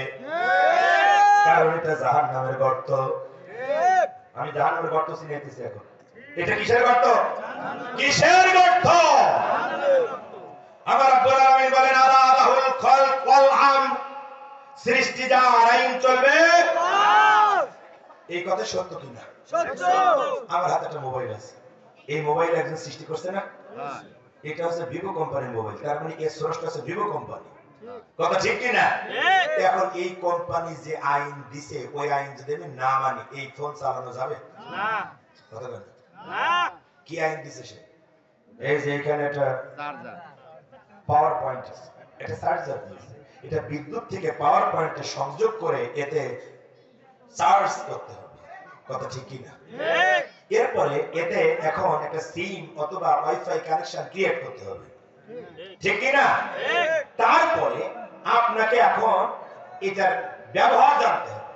কারণ এটা জাহান্নামের গর্ত। আমি জাহান্নামের গর্ত চিনাইতেছি এখন। এটা কিসের গর্ত? কিসের গর্ত? আমার রব্বুল আলামিন বলেন আলা লাহুল খালক ওয়াল আমর, সৃষ্টি যার আইন চলবে। এই কথা সত্য কিনা? সত্য। আমার হাতে একটা মোবাইল আছে, এই মোবাইল একজন সৃষ্টি করছে না? এটা হচ্ছে ভিভো কোম্পানির মোবাইল, তার মানে এর স্রষ্টা হচ্ছে ভিভো কোম্পানি। কথা ঠিক কিনা? এখন এই কোম্পানি যে আইন দিছে, ওই আইন যদি আমি না মানি এই ফোন চালানো যাবে না। কথা বলেন না। কি আইন দিছে সে? এই যে এখানে একটা চার্জার, পাওয়ার পয়েন্ট আছে, এটা চার্জার দিয়েছে, এটা বিদ্যুৎ থেকে পাওয়ার পয়েন্টে সংযোগ করে এতে চার্জ করতে হবে। কথা ঠিক কিনা? এরপরে এতে এখন একটা সিম অথবা ওয়াইফাই কানেকশন ক্রিয়েট করতে হবে, ঠিক কিনা? তারপরে আপনাকে এখন এটার ব্যবহার জানতে হবে।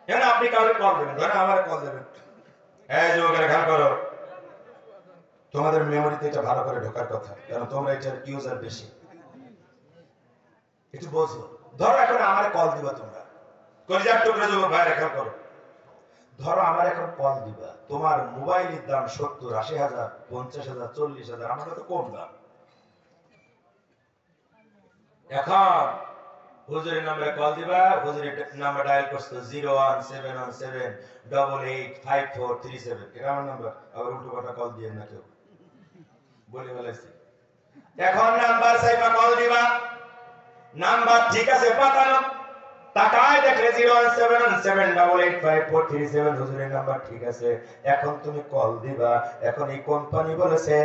এখন আপনি কাউকে কল দেবেন, ধরেন আমার কল দেবেন, এই যুবকেরা খেয়াল করো, তোমাদের মেমোরিতে এটা ভালো করে ঢোকার কথা, কারণ তোমরা এটার ইউজার বেশি, একটু বোঝো। ধরো এখন আমার কল দিবা তোমরা, কলিজার টুকরা যুবক ভাইরা খেয়াল করো, ধরো আমার এখন কল দিবা, তোমার মোবাইলের দাম 70-80 হাজার, 50,000, 40,000, আমার তো কম দাম। এখন হুজুরের নাম্বারে কল দিবা, হুজুরের নাম্বার ডায়াল করছো 01717885437, এটা আমার নাম্বার। আবার উল্টো পাল্টা কল দিয়ে না কেউ, বলে ফেলেছি। এখন নাম্বার সাইবা কল দিবা, নাম্বার ঠিক আছে পাঠানো, তাকায় দেখলে 01717885437 হুজুরের নাম্বার ঠিক আছে। এখন তুমি কল দিবা, এখন এই কোম্পানি বলেছে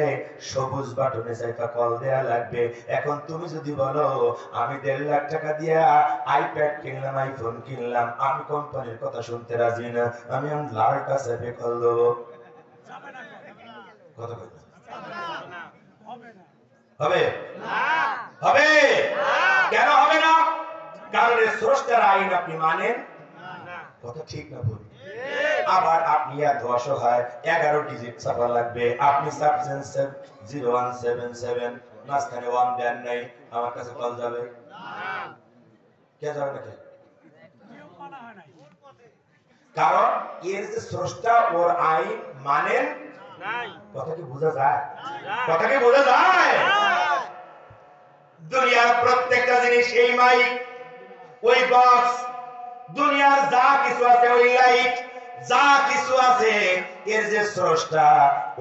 সবুজ বাটনে চাইপা কল দেয়া লাগবে। এখন তুমি যদি বলো আমি 1.5 লাখ টাকা দিয়া আইপ্যাড কিনলাম, আইফোন কিনলাম, আমি কোম্পানির কথা শুনতে রাজি না, আমি লালটা চাইপে কল দেবো, কথা বল হবে? হবে? কেন হবে না? কারণ এর স্রষ্টার আইন আপনি মানেন না। কথা ঠিক না ভুল? আবার আপনি এত অসহায়, 11 ডিজিট ছাপা লাগবে, আপনি ছাপছেন 0177, মাঝখানে 1 দেন নাই, আমার কাছে কল যাবে না। কে যাবে নাকি? কারণ এর যে স্রষ্টা ওর আইন মানেন নাই। কথা কি বোঝা যায়? কথা কি বোঝা যায়? দুনিয়ার প্রত্যেকটা জিনিস, এই মাইক, ওই বক্স, দুনিয়ার যা কিছু আছে, ওই লাইট, যা কিছু আছে, এর যে স্রষ্টা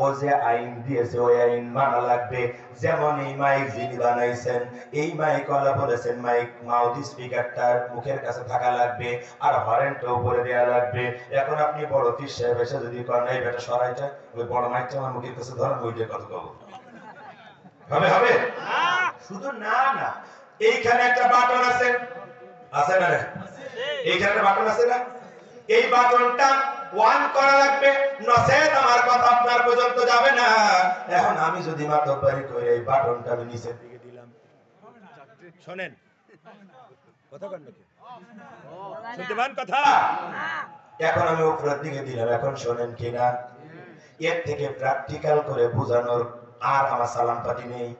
ও যে আইন দিয়েছে ওই আইন মানা লাগবে। যেমন এই মাইক যিনি বানাইছেন, এই মাইক ওয়ালা বলেছেন মাইক মাউথ স্পিকারটা মুখের কাছে থাকা লাগবে, আর হরেনটা উপরে দেয়া লাগবে। এখন আপনি বড় পীর সাহেব এসে যদি করেন এই বেটা সরাইটা ওই বড় মাইকটা আমার মুখের কাছে ধরেন, ওইটা কথা কব হবে? হবে? শুধু না না, এইখানে একটা বাটন আছে, আছে না? এইখানে একটা বাটন আছে না? এই বাটনটা অন করা লাগবে, নচেত আমার কথা আপনার পর্যন্ত যাবে না। এখন আমি যদি মাতব্বরি করে এই বাটনটা আমি নিচের দিকে দিলাম, শুনেন কথা কন নাকি? শুনতে পান কথা? এখন আমি উপরের দিকে দিলাম, এখন শুনেন কিনা? এর থেকে প্র্যাকটিক্যাল করে বোঝানোর আর আমার সালাম পাতি নেই।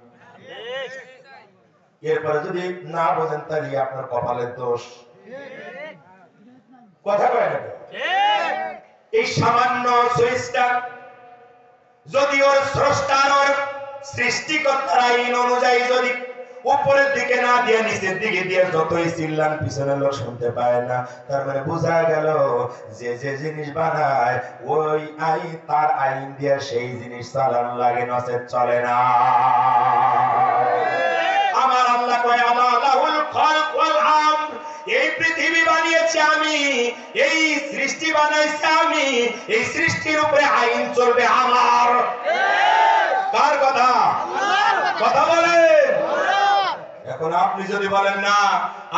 এরপরে যদি না বোঝেন তাহলে আপনার কপালের দোষ। কথা কয় না? এই সামান্য সুইচটা যদি ওর স্রষ্টার ওর সৃষ্টিকর্তার আইন অনুযায়ী যদি উপরের দিকে না দিয়ে নিচের দিকে দিয়ে যতই চিল্লান পিছনের লোক শুনতে পায় না, তার মানে বোঝা গেল যে যে জিনিস বানায় ওই আইন, তার আইন দিয়ে সেই জিনিস চালানো লাগে, নচেত চলে না। আমার আল্লাহ কয় আল্লাহুল খালক ওয়াল আমর, এই পৃথিবী বানিয়েছি আমি, এই সৃষ্টি বানাইছি আমি, এই সৃষ্টির উপরে আইন চলবে আমার। কার কথা? কথা বলেন। এখন আপনি যদি বলেন না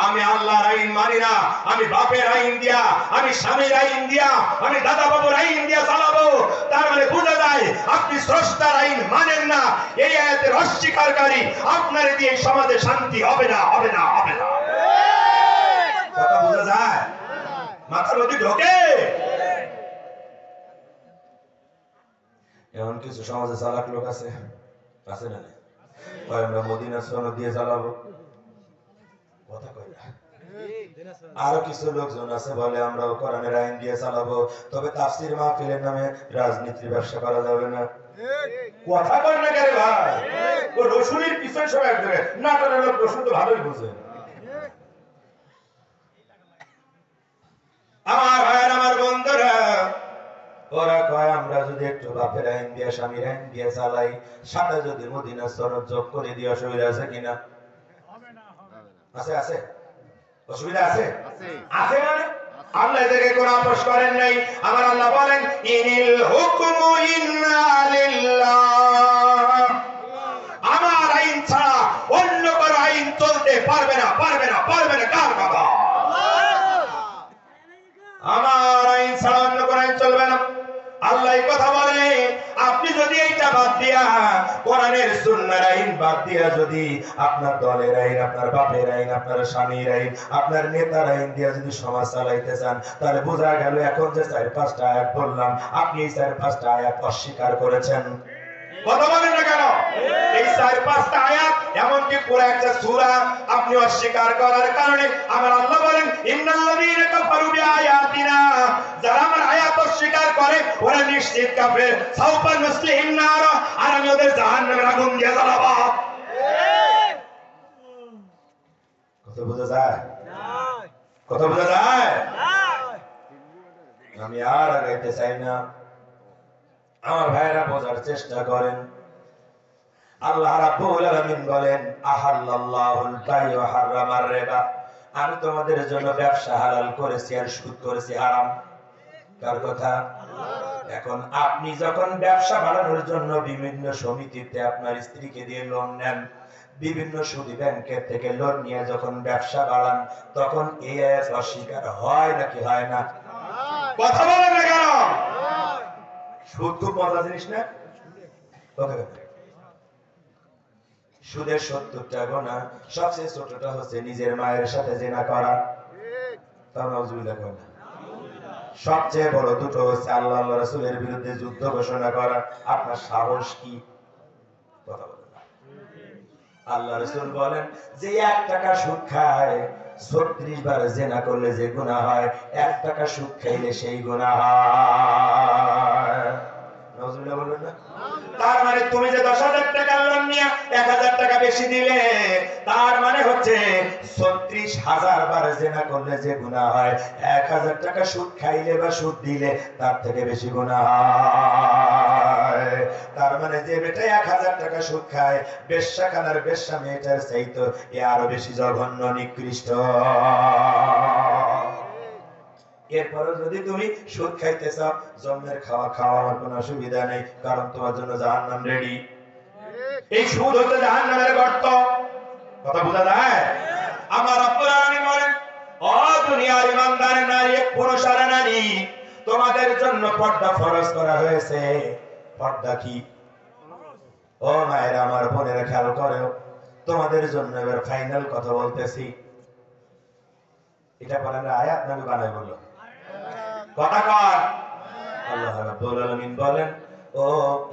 আমি আল্লাহর আইন মানি না, আমি বাপের আইন দিয়া, আমি স্বামীর আইন দিয়া, আমি দাদা বাবুর আইন দিয়া চালাবো, তার মানে বুঝা স্রষ্টার আইন মানেন না, এই আয়াতের অস্বীকারী আপনার দিয়ে সমাজে শান্তি হবে না, হবে না, হবে না। কথা বোঝা যায়? মাথার মধ্যে ঢোকে? এমন কিছু সমাজে চালাক লোক আছে, আছে না? আমরা মদিনার সনদ দিয়ে চালাবো, কথা কয় না। আরো কিছু লোকজন আছে বলে আমরা কোরআনের আইন দিয়ে চালাবো, তবে তাফসীর মাহফিলের নামে রাজনীতির ব্যবসা করা যাবে না। কথা কয় না কেন ভাই? ও রসুলের পিছনে সব এক জায়গায়, নাটকের লোক রসুল তো ভালোই বুঝে। আমার ভাইয়ের, আমার বন্ধুরা, ওরা কয় আমরা যদি একটু বাপের আইন দিয়ে স্বামীর আইন দিয়ে চালাই, সাথে যদি মদিনার সনদ যোগ করে দিয়ে অসুবিধা আছে কিনা? আছে, আছে, অসুবিধা আছে, আছে মানে আল্লাহ এদেরকে কোন আপোষ করেন নাই। আমার আল্লাহ বলেন ইনিল হুকমু ইল্লা লিল্লাহ, আমার আইন ছাড়া অন্য কারো আইন চলতে পারবে না, পারবে না, পারবে না। কার কথা? আমার আইন ছাড়া অন্য কোন আইন চলবে না, আল্লাহ এই কথা বলে। আপনি যদি এইটা বাদ দিয়া, কোরআনের সুন্নাহর আইন বাদ দিয়া যদি আপনার দলের আইন, আপনার বাপের আইন, আপনার স্বামীর আইন, আপনার নেতার আইন দিয়া যদি সমাজ চালাইতে চান, তাহলে বোঝা গেল এখন যে 4-5টা আয়াত বললাম, আপনি এই 4-5টা আয়াত অস্বীকার করেছেন। কথা বলেন না কেন? এই 4-5টা আয়াত, এমনকি পুরো একটা সূরা আপনি অস্বীকার করার কারণে আমার আল্লাহ বলেন ইন্নাল্লাযীনা কাফারু বিআয়াতিনা, যারা আমার আয়াত অস্বীকার করে ওরা নিশ্চিত কাফের। সাউফা নুসলিহিম নার, আর আমি ওদের জাহান্নামের আগুন দিয়ে জ্বালাবো। কথা বোঝা যায়? কথা বোঝা যায়? আমি আর আগাইতে চাই না। আমার ভাইরা বোঝার চেষ্টা করেন। আল্লাহ রাব্বুল আলামিন বলেন আহাল্লাল্লাহুল বাই' ওয়া হারামার রিবা, আমি তোমাদের জন্য ব্যবসা হালাল করেছি আর সুদ করেছি হারাম। কার কথা? এখন আপনি যখন ব্যবসা বাড়ানোর জন্য বিভিন্ন সমিতিতে আপনার স্ত্রীকে দিয়ে লোন নেন, বিভিন্ন সুদী ব্যাংকের থেকে লোন নিয়ে যখন ব্যবসা বাড়ান, তখন এই আয়াত অস্বীকার হয় নাকি হয় না? কথা বলেন না কেন? সুদ খুব মজা জিনিস না? সুদের 70টা গুনাহ, সবচেয়ে ছোটটা হচ্ছে নিজের মায়ের সাথে জিনা করা। সবচেয়ে বড় দুটো হচ্ছে আল্লাহ আল্লাহ রাসূলের বিরুদ্ধে যুদ্ধ ঘোষণা করা। আপনার সাহস কি? কথা বলেন না। আল্লাহ রাসূল বলেন যে 1 টাকা সুদ খায় 36 বার জিনা করলে যে গুনাহ হয়, 1 টাকা সুদ খাইলে সেই গুনাহ হয়। নাউজুবিল্লাহ বলবেন না? তার মানে তুমি যে 10,000 টাকা লোন নিয়ে 1,000 টাকা বেশি দিলে, তার মানে হচ্ছে 36,000 বার জিনা করলে যে গুনাহ হয়, 1,000 টাকা সুদ খাইলে বা সুদ দিলে তার থেকে বেশি গুনাহ হয়। তার মানে যে বেটা 1,000 টাকা সুদ খায়, বেশ্যাখানার বেশ্যা মেয়েটার চাইতো এ আরো বেশি জঘন্য নিকৃষ্ট। এরপরে যদি তুমি সুদ খাইতে চাও, জন্মের খাওয়া খাওয়া, আমার কোনো অসুবিধা নেই, কারণ তোমার জন্য জাহান্নাম রেডি। এই সুদ হচ্ছে জাহান্নামের গর্ত। কথা বোঝা যায়? আমার রব্বুল আলামিন বলেন ও দুনিয়ার ইমানদার নারী, পুরুষ আর নারী, তোমাদের জন্য পর্দা ফরজ করা হয়েছে। পর্দা কি? ও মায়েরা, আমার বোনেরা খেয়াল করো, তোমাদের জন্য এবার ফাইনাল কথা বলতেছি। এটা বলেন আয়াত নামে বানাই বললো কথা কর। আল্লাহ রাব্বুল আলামিন বলেন ও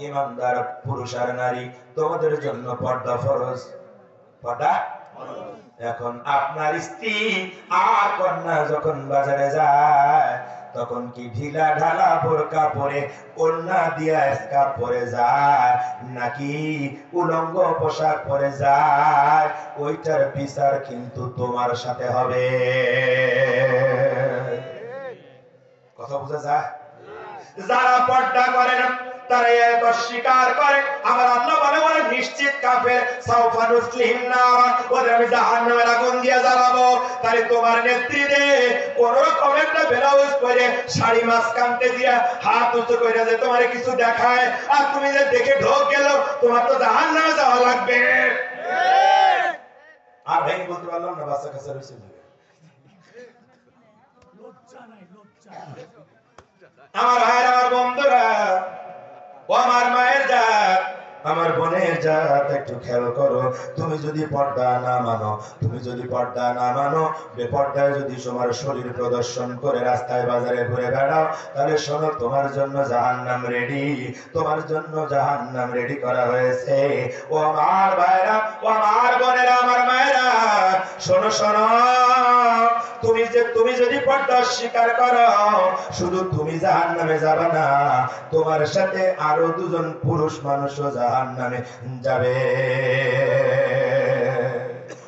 ইমানদার পুরুষ আর নারী, তোমাদের জন্য পর্দা ফরজ। পর্দা এখন আপনার স্ত্রী আর কন্যা যখন বাজারে যায়, তখন কি ঢিলা ঢালা বোরকা পরে ওড়না দিয়া স্কার্ফ পরে যায়, নাকি উলঙ্গ পোশাক পরে যায়? ওইটার বিচার কিন্তু তোমার সাথে হবে। কথা বোঝা যায়? যারা পর্দা করে না তারা এত স্বীকার করে, আমার আল্লাহ বলে বলে নিশ্চিত কাফের। সাউফা নুসলিহিম নার, ওদের আমি জাহান্নামের আগুন দিয়ে জ্বালাবো। তাহলে তোমার নেতৃত্বে কোন রকম একটা ব্লাউজ পরে শাড়ি মাঝখানতে দিয়া হাত উঁচু করে যে তোমার কিছু দেখায়, আর তুমি যে দেখে ঢোক গেল, তোমার তো জাহান্নামে যাওয়া লাগবে। আর ভাই বলতে পারলাম না, বাচ্চা কাচ্চা রয়েছে আমার ভাইয়ের, আমার বন্ধুরা, ও আমার মায়ের জান, জাত একটু খেয়াল করো, তুমি যদি পর্দা না মানো, তুমি যদি পর্দা না মানো, বেপর্দায় যদি তোমার শরীর প্রদর্শন করে রাস্তায় বাজারে ঘুরে বেড়াও, তাহলে শোনো তোমার জন্য জাহান্নাম রেডি, তোমার জন্য জাহান্নাম রেডি করা হয়েছে। ও আমার ভাইরা, ও আমার বোনেরা, আমার মায়েরা, শোনো শোনো, তুমি যদি পর্দা অস্বীকার করো, শুধু তুমি জাহান্নামে যাবে না, তোমার সাথে আরো দুজন পুরুষ মানুষও জাহান্নামে যাবে।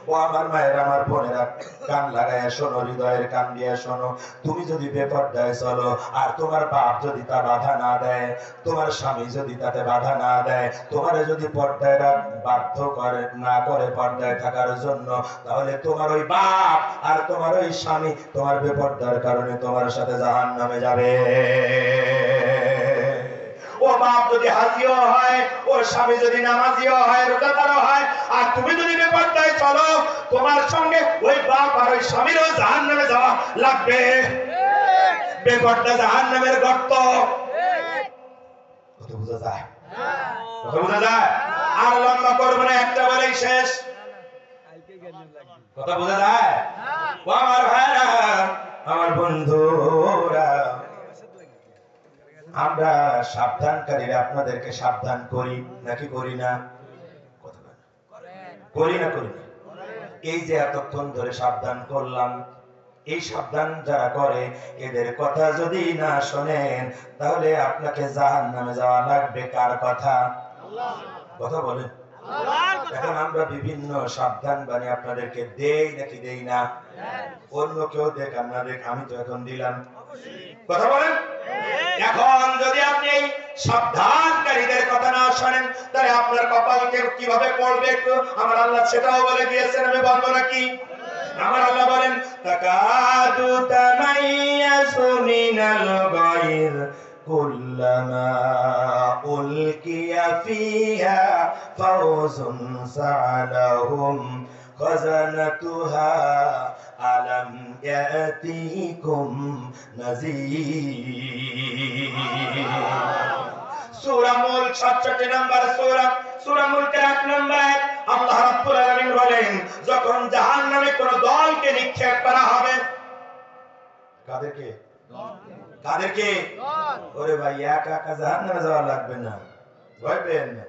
ও আমার মায়েরা, আমার বোনেরা, কান লাগায় শোনো, হৃদয়ের কান দিয়ে শোনো, তুমি যদি বেপর্দায় চলো আর তোমার বাপ যদি তা বাধা না দেয়, তোমার স্বামী যদি তাতে বাধা না দেয়, তোমার যদি পর্দায় বাধ্য করে না করে পর্দায় থাকার জন্য, তাহলে তোমার ওই বাপ আর তোমার ওই স্বামী তোমার বেপর্দার কারণে তোমার সাথে জাহান্নামে যাবে। ও বাপ যদি হাজিও হয়, ও স্বামী যদি নামাজিও হয়, রোজাদারও হয়, আর তুমি যদি বেপর্দায় চলো, তোমার সঙ্গে ওই বাপ আর ওই স্বামীরও জাহান্নামে যাওয়া লাগবে। বেপর্দা জাহান্নামের গর্ত। কথা বোঝা যায়? কথা বোঝা যায়? আর লম্বা করবো না, একটা বলেই শেষ। কথা বোঝা যায়? ও আমার ভাইরা, আমার বন্ধুরা, আমরা সাবধানকারীরা আপনাদেরকে সাবধান করি নাকি করি না? করি না করি না? এই যে এতক্ষণ ধরে সাবধান করলাম, এই সাবধান যারা করে, এদের কথা যদি না শোনেন, তাহলে আপনাকে জাহান্নামে যাওয়া লাগবে। কার কথা? কথা বলেন। এখন আমরা বিভিন্ন সাবধান বাণী আপনাদেরকে দেই নাকি দেই না? অন্য কেউ দেখ আর না দেখ, আমি তো এখন দিলাম। কথা বলেন। এখন যদি আপনি এই সাবধানকারীদের কথা না শোনেন, তাহলে আপনার কপালকে কিভাবে পড়বে একটু আমার আল্লাহ সেটাও বলে দিয়েছেন, আমি বলবো নাকি? আমার আল্লাহ বলেন, তাকাদু তামাইয়াসু মিনাল গায়র কুল্লামা উলকিয়া ফিহা ফাওজুন সালাহুম খাজানাতুহা আলাম ইয়াতিকুম নাযীর। সূরা মুলক 67 নম্বর সূরা, সূরা মুলকের 8 নম্বর আয়াত, আল্লাহ রাব্বুল আলামিন বলেন, যখন জাহান্নামে কোন দলকে নিক্ষেপ করা হবে, কাদেরকে? কাদেরকে? ওরে ভাই, একা একা জাহান্নামে যাওয়া লাগবে না, ভয় পেয়েন না।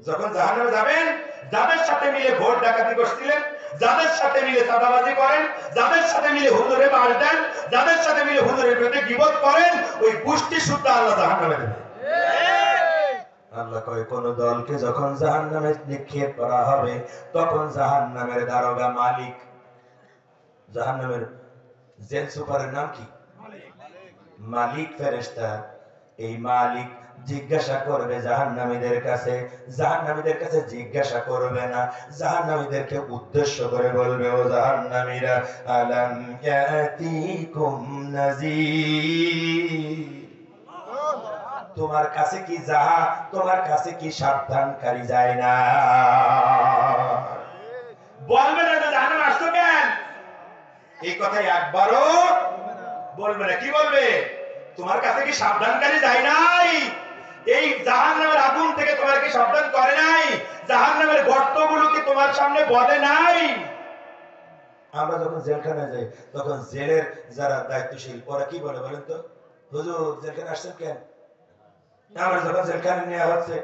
যখন জাহান্নামে যাবেন, যাদের সাথে মিলে ভোট ডাকাতি করছিলেন, যাদের সাথে মিলে চাঁদাবাজি করেন, যাদের সাথে মিলে হুজুরে বাস দেন, যাদের সাথে মিলে হুজুরের বিরুদ্ধে গীবত করেন, ওই গোষ্ঠী শুদ্ধ আল্লাহ জাহান্নামে দেবে। আল্লাহ কয়, কোন দলকে যখন জাহান্নামে নিক্ষেপ করা হবে, তখন জাহান্নামের দারোগা মালিক, জাহান্নামের জেল সুপারের নাম কি? মালিক ফেরেশতা। এই মালিক জিজ্ঞাসা করবে জাহান্নামীদের কাছে, জাহান্নামীদের কাছে জিজ্ঞাসা করবে না, জাহান্নামীদেরকে উদ্দেশ্য করে বলবে, ও জাহান্নামীরা, আলাম ইয়াতিকুম নাযীর, তোমার কাছে কি তোমার কাছে কি সাবধানকারী যায় না? বলবে না জাহান্নামে আসছো কেন, এই কথা একবারও বলবে না। কি বলবে? তোমার কাছে কি সাবধানকারী যায় নাই? এই জাহান্নামের আগুন থেকে তোমার কি সাবধান করে নাই? জাহান্নামের গর্তগুলো কি তোমার সামনে বলে নাই? আমরা যখন জেলখানায় যাই, তখন জেলের যারা দায়িত্বশীল, ওরা কি বলে বলেন তো? হুজুর, জেলখানে আসছেন কেন? আমরা যখন জেলখানে নেওয়া হচ্ছে,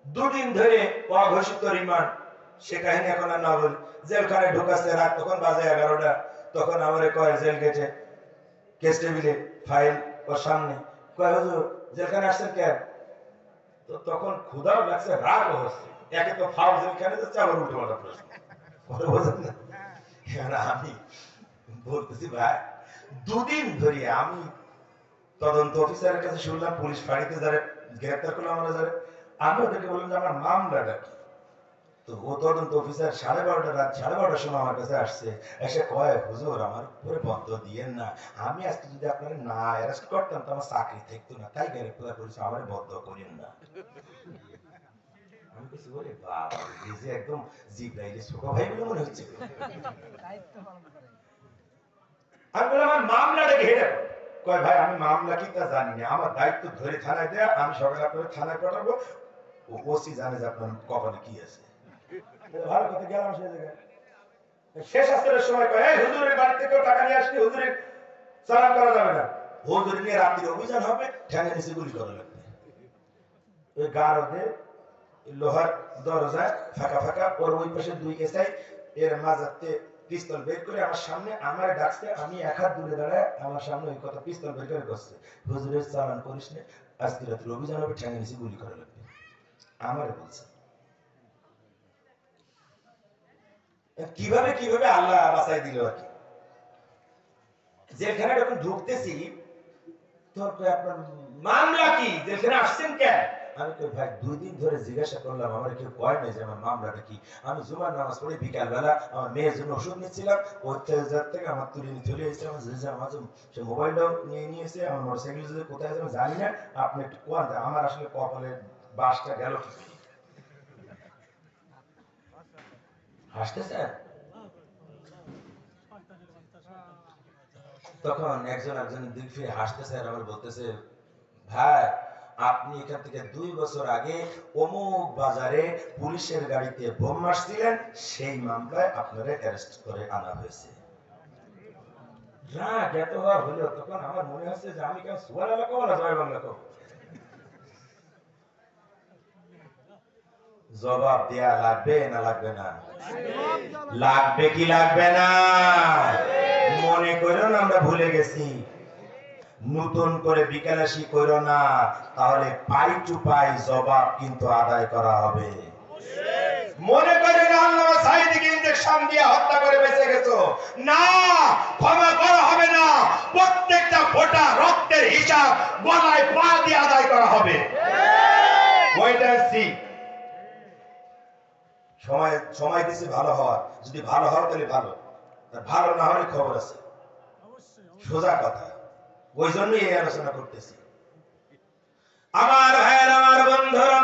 দুদিন ধরে অঘোষিত রিমান্ড, সে কাহিনী এখন আর না বলি। জেলখানে ঢুকাচ্ছে রাত, তখন বাজে 11টা, তখন আমার কয় জেল গেটে কেস টেবিলে ফাইল ওর সামনে, কয় হুজুর জেলখানে আসছেন কেন? তো তখন ক্ষুধাও লাগছে, রাগও হচ্ছে, একে তো ফাও জেলখানে যাচ্ছে, আবার উল্টো পাল্টা প্রশ্ন, বোঝেন না? আমি বলতেছি, ভাই দুদিন ধরে আমি তদন্ত অফিসারের কাছে শুনলাম, পুলিশ ফাঁড়িতে যারা গ্রেপ্তার করলাম, আমরা যারা, আমি ওদেরকে বললাম যে আমার মামলাটা কি। তো ও তদন্ত অফিসার 12:30 রাত 12:30টার সময় আমার কাছে আসছে, এসে কয়, হুজুর আমার উপরে বন্ধ দিয়েন না, আমি আজকে যদি আপনারা না অ্যারেস্ট করতাম তো আমার চাকরি থাকতো না, তাই গ্রেপ্তার করেছি, আমার বন্ধ করেন না। আমি কিছু বলি, বাবা এই যে একদম জিব্রাইলের ছোট ভাই বলে মনে হচ্ছে। আমি বললাম আমার মামলাটা ঘেরে, কয় ভাই আমি মামলা কি তা জানি না, আমার দায়িত্ব ধরে থানায় দেয়া, আমি সকালে আপনাদের থানায় পাঠাবো, ওসি জানে যে আপনার কপালে কি আছে। ভালো কথা গেলাম সেই জায়গায়। শেষ আসরের সময় কয়, এই হুজুরের বাড়ি থেকে টাকা নিয়ে আসলে হুজুরের চালান করা যাবে না, হুজুর নিয়ে রাত্রি অভিযান হবে, ঠ্যাঙে নিচে গুলি করা লাগবে। ওই গারদে লোহার দরজা ফাঁকা ফাঁকা, ওর ওই পাশে 2 এসআই এর মাঝাতে পিস্তল বের করে আমার সামনে আমার ডাকছে, আমি এক হাত দূরে দাঁড়ায় আমার সামনে ওই কথা পিস্তল বের করে করছে, হুজুরের চালান করিস না, আজকে রাত্রি অভিযান হবে, ঠ্যাঙে নিচে গুলি করা লাগবে। আমারে বলছে। কিভাবে কিভাবে আল্লাহ বাঁচাই দিল আর কি। যেখানে যখন ঢুকতেছি তো আপনার মামলা কি, যেখানে আসছেন কেন? আমি তো ভাই 2 দিন ধরে জিজ্ঞাসা করলাম, আমার কেউ কয় নাই যে আমার মামলাটা কি। আমি জুমার নামাজ পড়ে বিকাল বেলা আমার মেয়ের জন্য ওষুধ নিচ্ছিলাম, ওর থেকে আমার তুলে নিয়ে চলে এসেছে। আমার সে মোবাইলটাও নিয়ে নিয়েছে, আমার মোটরসাইকেল যদি কোথায় যাবে জানি না, আপনি একটু কোয়ান আমার আসলে কপালে বাসটা গেল কি। হাসতেছেন? তখন একজন দিক ফিরে হাসতেছে আর আমার বলতেছে, ভাই আপনি এখান থেকে 2 বছর আগে অমুক বাজারে পুলিশের গাড়িতে বোম মারছিলেন, সেই মামলায় আপনারে অ্যারেস্ট করে আনা হয়েছে। রাগ এত হলো তখন আমার মনে হচ্ছে যে আমি কেন সুবহানাল্লাহ কও না জয় বাংলা কও। জবাব দেয়া লাগবে না লাগবে না? লাগবে কি লাগবে না? মনে করো না আমরা ভুলে গেছি, নতুন করে বিকালাসি করো না, তাহলে পাই টু পাই জবাব কিন্তু আদায় করা হবে। মনে করে না আল্লামা সাঈদীকে ইনজেকশন দিয়ে হত্যা করে বেঁচে গেছো, না, ক্ষমা করা হবে না। প্রত্যেকটা ফোঁটা রক্তের হিসাব গলায় পা দিয়ে আদায় করা হবে। Wait and see. সময় দিছি ভালো হওয়ার, যদি ভালো হয় তাহলে ভালো, আর ভালো না হলে খবর আছে, সোজা কথা। ওই জন্যই এই আলোচনা করতেছি। আমার ভাইয়ের, আমার বন্ধুরা,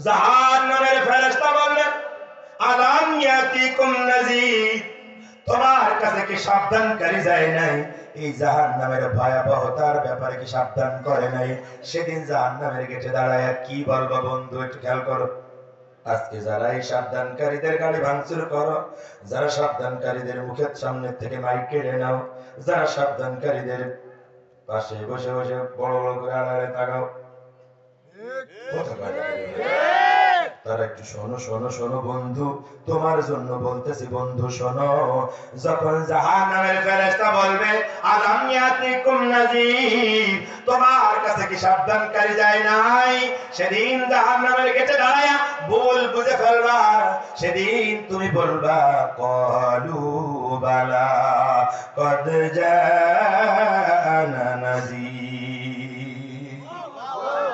জাহান্নামের ফেরেশতা বললেন, আলাম ইয়াতিকুম নাযীর, তোমার কাছে কি সাবধানকারী যায় নাই? এই জাহান্নামের ভয়াবহতার ব্যাপারে কি সাবধান করে নাই? সেদিন জাহান্নামের গেটে দাঁড়ায় কি বলবো বন্ধু, একটু খেয়াল করো। আজকে যারা এই সাবধানকারীদের গাড়ি ভাঙচুর করো, যারা সাবধানকারীদের মুখের সামনে থেকে মাইক কেড়ে নাও, যারা সাবধানকারীদের পাশে বসে বসে বড় বড় করে আড়ালে তাকাও, তারা একটু শোনো শোনো শোনো বন্ধু, তোমার জন্য বলতেছি বন্ধু শোনো। যখন জাহান্নামের ফেরেশতা বলবে আলাম ইয়াতিকুম নাযীর, তোমার কাছে কি সাবধানকারী যায় নাই? সেদিন জাহান্নামের গেটে দাঁড়ায়া ভুল বুঝে ফেলবা, সেদিন তুমি বলবা ক্বালু বালা কদ জাআনা নাযীর।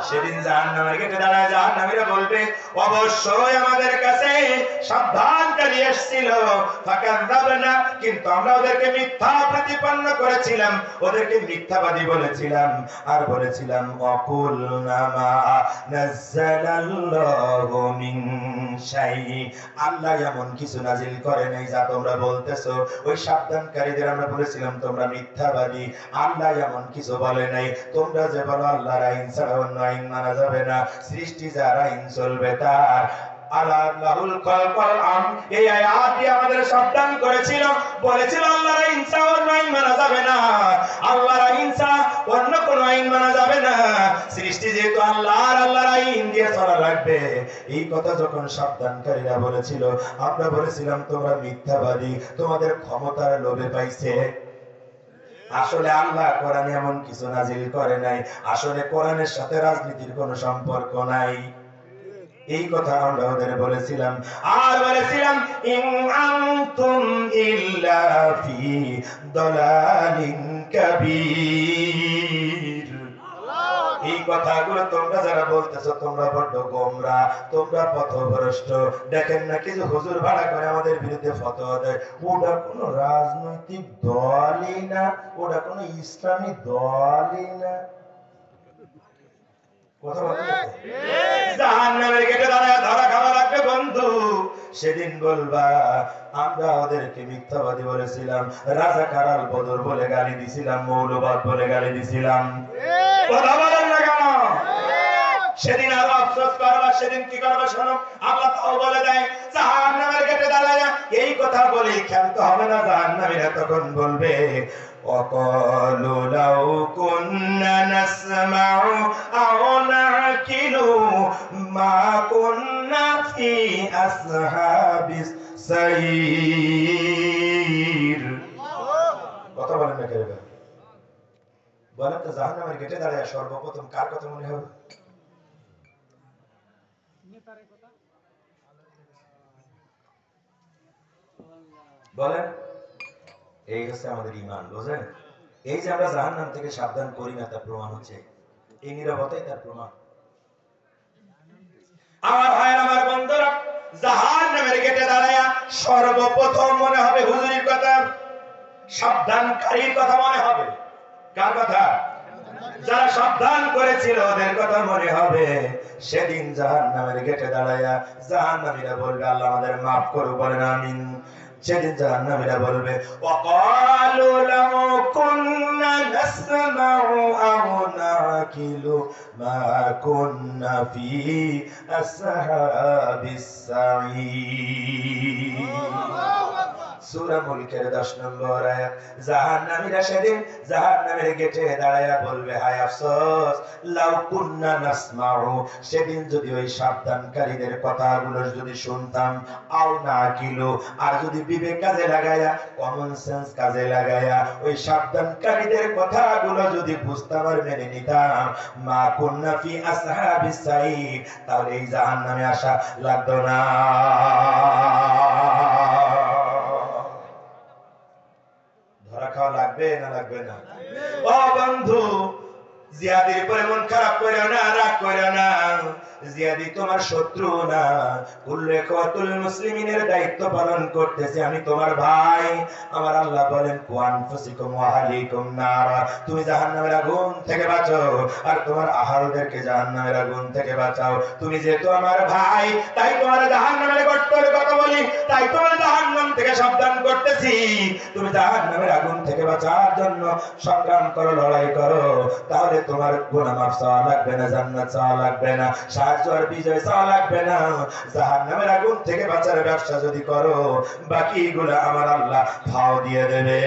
সেদিন জাহান্নামের গেটে দাঁড়ায় জাহান্নামীরা বলবে অবশ্যই আমাদের কাছে সাবধানকারী এসেছিল, ফাকাযাবনা, কিন্তু আমরা ওদেরকে মিথ্যা প্রতিপন্ন করেছিলাম, ওদেরকে মিথ্যাবাদী বলেছিলাম, আর বলেছিলাম ওয়াকুলনা মা নাযালাল্লাহু মিন শাই, আল্লাহ এমন কিছু নাজিল করে নাই যা তোমরা বলতেছো। ওই সাবধানকারীদের আমরা বলেছিলাম তোমরা মিথ্যাবাদী, আল্লাহ এমন কিছু বলে নাই। তোমরা যে বলো আল্লাহর আইন ছাড়া অন্য আইন মানা যাবে না, সৃষ্টি যার আইন চলবে তার, আল্লাহুল খালকাল আম, এই আয়াত দিয়ে আমাদের সাবধান করেছিল, বলেছিল আল্লাহর আইন ছাড়া অন্য আইন মানা যাবে না, আল্লাহর আইন ছাড়া অন্য কোন আইন মানা যাবে না, সৃষ্টি যেহেতু আল্লাহর, আল্লাহর আইন দিয়ে চলা লাগবে। এই কথা যখন সাবধানকারীরা বলেছিল, আমরা বলেছিলাম তোমরা মিথ্যাবাদী, তোমাদের ক্ষমতার লোভে পাইছে। আসলে আল্লাহ কোরআনে এমন কিছু নাজিল করে নাই, আসলে কোরআনের সাথে রাজনীতির কোনো সম্পর্ক নাই। এই কথা আমরা ওদের বলেছিলাম, আর বলেছিলাম ইন আনতুম ইল্লা ফি দালালিন কাবীর। এই কথাগুলো তোমরা যারা বলতেছো তোমরা বড্ড গোমরা, তোমরা পথভ্রষ্ট। দেখেন না কিছু হুজুর ভাড়া করে আমাদের বিরুদ্ধে ফতোয়া দেয়, ওটা কোনো রাজনৈতিক দলই না, ওটা কোনো ইসলামী দলই না। জাহান্নামের গেটে দাঁড়ায় ধরা খাওয়া লাগবে বন্ধু। সেদিন বলবা আমরা ওদেরকে মিথ্যাবাদী বলেছিলাম, রাজাকার আল বদর বলে গালি দিছিলাম, মৌলবাদ বলে গালি দিছিলাম। কথা বলেন না কেন? সেদিন আরো আফসোস করবা, সেদিন কি করবা শোনো। আল্লাহ তাও বলে দেয় জাহান্নামের গেটে দাঁড়ায়া এই কথা বলে ক্ষান্ত হবে না, জাহান্নামীরা তখন বলবে وقالوا لو كنا نسمع أو نعقل ما كنا في أصحاب السعير। কথা বলেন না কেন? বলেন তো জাহান্নামের গেটে দাঁড়ায় সর্বপ্রথম কার কথা মনে হবে? বলেন। এই হচ্ছে আমাদের ঈমান, বুঝেন? এই যে আমরা জাহান্নাম থেকে সাবধান করি না তার প্রমাণ হচ্ছে এই নীরবতাই তার প্রমাণ। আমার ভাইয়ের, আমার বন্ধুরা, জাহান্নামের গেটে দাঁড়ায়া সর্বপ্রথম মনে হবে হুজুরির কথা, সাবধানকারীর কথা মনে হবে। কার কথা? যারা সাবধান করেছিল ওদের কথা মনে হবে। সেদিন জাহান্নামের গেটে দাঁড়ায়া জাহান্নামীরা বলবে আল্লাহ আমাদের মাফ করুন, বলেন আমিন। সেদিন জাহান্নামীরা বলবে ওয়াকালু লাউ কুন্না নাসমাউ আও নাকিলু মা কুন্না ফি আসহাবিস সাঈর। সূরা মুলকের 10 নম্বর আয়াত। জাহান্নামীরা সেদিন জাহান্নামের গেটে দাঁড়ায়া বলবে হায় আফসোস, লাউ কুন্না নাসমাউ, সেদিন যদি ওই সাবধানকারীদের কথাগুলো যদি শুনতাম, আও নাকিলু, আর যদি বিবেক কাজে লাগায়া, কমন সেন্স কাজে লাগায়া ওই সাবধানকারীদের কথাগুলো যদি বুঝতাম আর মেনে নিতাম, মা কুন্না ফি আসহাবিস সাঈর, তাহলে এই জাহান্নামে আসা লাগতো না। ধরা খাওয়া লাগবে না লাগবে না? ও বন্ধু, জিয়াদির উপরে মন খারাপ কইরা না, রাগ কইরা না। জিয়াদি তোমার শত্রু না, কুল্লু ইখওয়াতুল মুসলিমিনের দায়িত্ব পালন করতেছি আমি, তোমার ভাই। আমার আল্লাহ বলেন কু আনফুসিকুম ওয়া আহলিকুম নারা, তুমি জাহান্নামের আগুন থেকে বাঁচাও আর তোমার আহলদেরকে জাহান্নামের আগুন থেকে বাঁচাও। তুমি যেহেতু আমার ভাই, তাই তোমার জাহান্নামের গর্তের কথা বলি, তাই তোমার জাহান্নাম থেকে সাবধান করতেছি। তুমি জাহান্নামের আগুন থেকে বাঁচার জন্য সংগ্রাম করো, লড়াই করো, তাহলে তোমার গুনাহ মাফ চাওয়া লাগবে না, জান্নাত চাওয়া লাগবে না, সাহায্য আর বিজয় চাওয়া লাগবে না। জাহান্নামের আগুন থেকে বাঁচার ব্যবসা যদি করো, বাকিগুলো আমার আল্লাহ ভাও দিয়ে দেবে।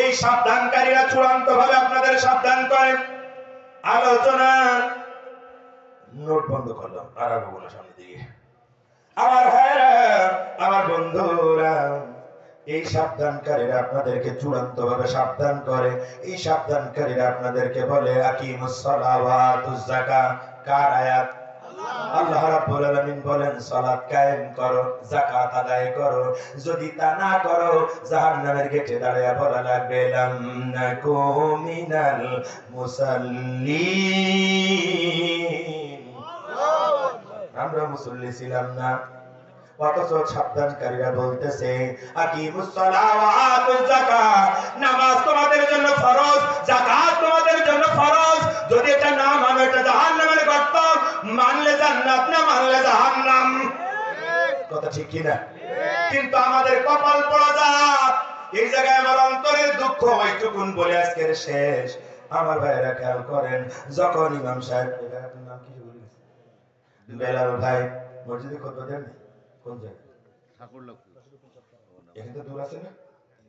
এই সাবধানকারীরা চূড়ান্ত ভাবে আপনাদের সাবধান করেন। আলোচনা নোট বন্ধ করলাম, আর আগাবো না সামনের দিকে। আমার ভাইরা, আমার বন্ধুরা, এই সাবধানকারীরা আপনাদেরকে চূড়ান্ত ভাবে সাবধান করে। এই সাবধানকারীরা আপনাদেরকে বলে আকিমুস সালাহ ওয়া আতুজ যাকাত। কার আয়াত? আল্লাহ রাব্বুল আলামিন বলেন সালাত কায়েম করো, যাকাত আদায় করো। যদি তা না করো, জাহান্নামের গেটে দাঁড়ায়া বলা লাগবে লাম নাকু মিনাল মুসাল্লিন, আমরা মুসল্লি ছিলাম না। অথচ সাবধানকারীরা বলতেছে আকিমুস সালাহ ওয়া আতুজ যাকাত, নামাজ তোমাদের জন্য ফরজ, যাকাত তোমাদের জন্য ফরজ। যদি এটা না মানো, এটা জাহান্নামের গর্ত, মানলে জান্নাত, না মানলে জাহান্নাম। কথা ঠিক কি না? কিন্তু আমাদের কপাল পোড়া জাত। এই জায়গায় আমার অন্তরের দুঃখ ওইটুকুন বলে আজকের শেষ। আমার ভাইরা খেয়াল করেন, যখন ইমাম সাহেব, আপনার নাম কি বলি? বেলাল ভাই মসজিদে খুতবা দেন কোন জায়গায়? ঠাকুরলক্ষ্মী। এখান থেকে দূর আছে না?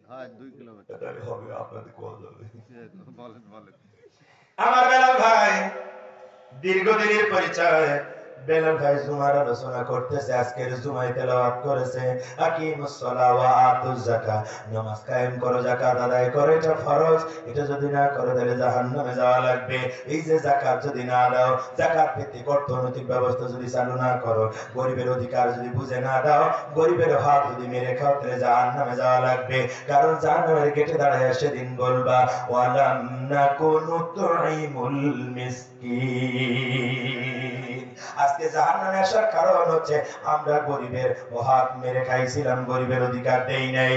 হ্যাঁ, 2 কিলোমিটার। তাহলে হবে আপনাদের কোল যাবে। বলেন বলেন। আমার বেলাল ভাই দীর্ঘদিনের পরিচয়। বেলাল ভাই জুমার আলোচনা করতেছে, আজকের জুমায় তেলাওয়াত করেছে আকিমুস সালাহ ওয়া আতুজ যাকাত, নামাজ কায়েম করো, যাকাত আদায় করো, এটা ফরজ। এটা যদি না করো তাহলে জাহান্নামে যাওয়া লাগবে। এই যে যাকাত যদি না দাও, যাকাত ভিত্তিক অর্থনৈতিক ব্যবস্থা যদি চালু না করো, গরিবের অধিকার যদি বুঝে না দাও, গরিবের হক যদি মেরে খাও, তাহলে জাহান্নামে যাওয়া লাগবে। কারণ জাহান্নামের গেটে দাঁড়ায় সেদিন বলবা ওয়ালাম নাকুনু তুইমুল মিসকিন। আজকে জাহান্নামে আসার কারণ হচ্ছে আমরা গরিবের হক মেরে খাইছিলাম, গরিবের অধিকার দেই নাই।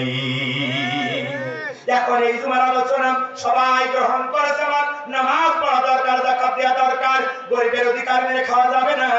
এখন এই জুমার আলোচনা সবাই গ্রহণ করেছে, আমার নামাজ পড়া দরকার, যাকাত দেওয়া দরকার, গরিবের অধিকার মেরে খাওয়া যাবে না।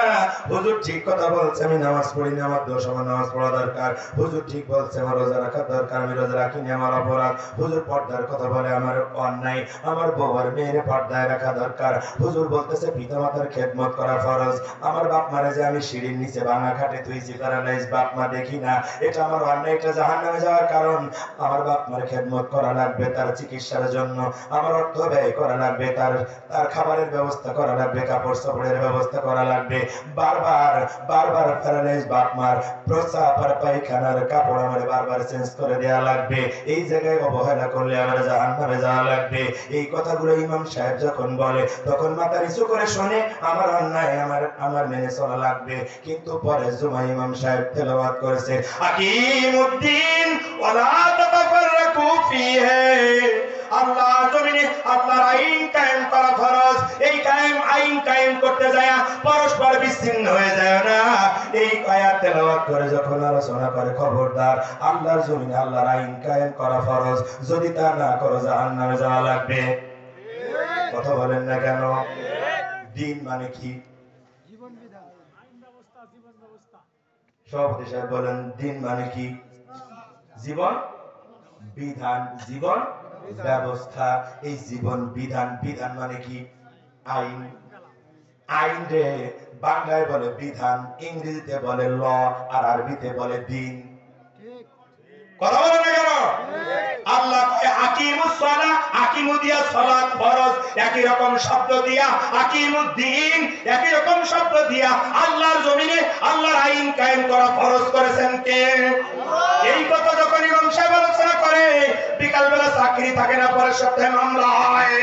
হুজুর ঠিক কথা বলছে, আমি নামাজ পড়িনি, আমার দোষ, আমার নামাজ পড়া দরকার। হুজুর ঠিক বলছে, আমার রোজা রাখা দরকার, আমি রোজা রাখিনি, আমার অপরাধ। হুজুর পর্দার কথা বলে, আমার অন্যায়, আমার বউ আর মেয়ের পর্দায় রাখা দরকার। হুজুর বলতেছে পিতামাতার খেদমত করা ফরজ। আমার বাপ মারে যে আমি সিঁড়ির নিচে ভাঙা খাটে তুইছি প্যারালাইজ, বাপ মা দেখি না, এটা আমার অন্যায়, এটা জাহান্নামে যাওয়ার কারণ। আমার বাপ মার খেদমত করা লাগবে, তার চিকিৎসার জন্য আমার অর্থ ব্যয় করা লাগবে, তার তার খাবারের ব্যবস্থা করা লাগবে, কাপড় চোপড়ের ব্যবস্থা করা লাগবে। বারবার বারবার প্যারালাইজ বাপ মার প্রস্রাব আর পায়খানার কাপড় আমার বারবার চেঞ্জ করে দেয়া লাগবে। এই জায়গায় অবহেলা করলে আমার জাহান্নামে যাওয়া লাগবে। এই কথাগুলো ইমাম সাহেব যখন বলে তখন মাথা নিচু করে শোনে, আমার অন্যায়, আমার মেনে চলা লাগবে। কিন্তু পরে জুমা ইমাম সাহেব তেলাওয়াত করেছে, আকিমুদ্দিন ওয়ালা তাতাফাররাকু ফীহি, আল্লাহ জমিনে আল্লাহর আইন কায়েম করা ফরজ। এই আইন কায়েম করতে যায় পরস্পর বিচ্ছিন্ন হয়ে যায় না। এই আয়াত তেলাওয়াত করে যখন আলোচনা করে, খবরদার, আল্লাহর জমিনে আল্লাহর আইন কায়েম করা ফরজ, যদি তা না করো জাহান্নামে যাওয়া লাগবে। কথা বলেন না কেন? দিন মানে কি? জীবন বিধান, আইন ব্যবস্থা, জীবন ব্যবস্থা। সভাপতি সাহেব বলেন, দিন মানে কি? জীবন বিধান, জীবন ব্যবস্থা। এই জীবন বিধান, বিধান মানে কি? আইন। আইন রে বাংলায় বলে বিধান, ইংরেজিতে বলে ল, আর আরবিতে বলে দিন। কথা বলেন না কেন? আল্লাহ কয় আকিমুস সালাহ, আকিমু দিয়া সালাত ফরজ, একই রকম শব্দ দিয়া আকিমুদ্দিন, একই রকম শব্দ দিয়া আল্লাহর জমিনে আল্লাহর আইন কায়েম করা ফরজ করেছেন কে? এই কথা যখন ইমাম সাহেব আলোচনা করে, বিকাল বেলা চাকরি থাকে না, পরের সপ্তাহে মামলা হয়।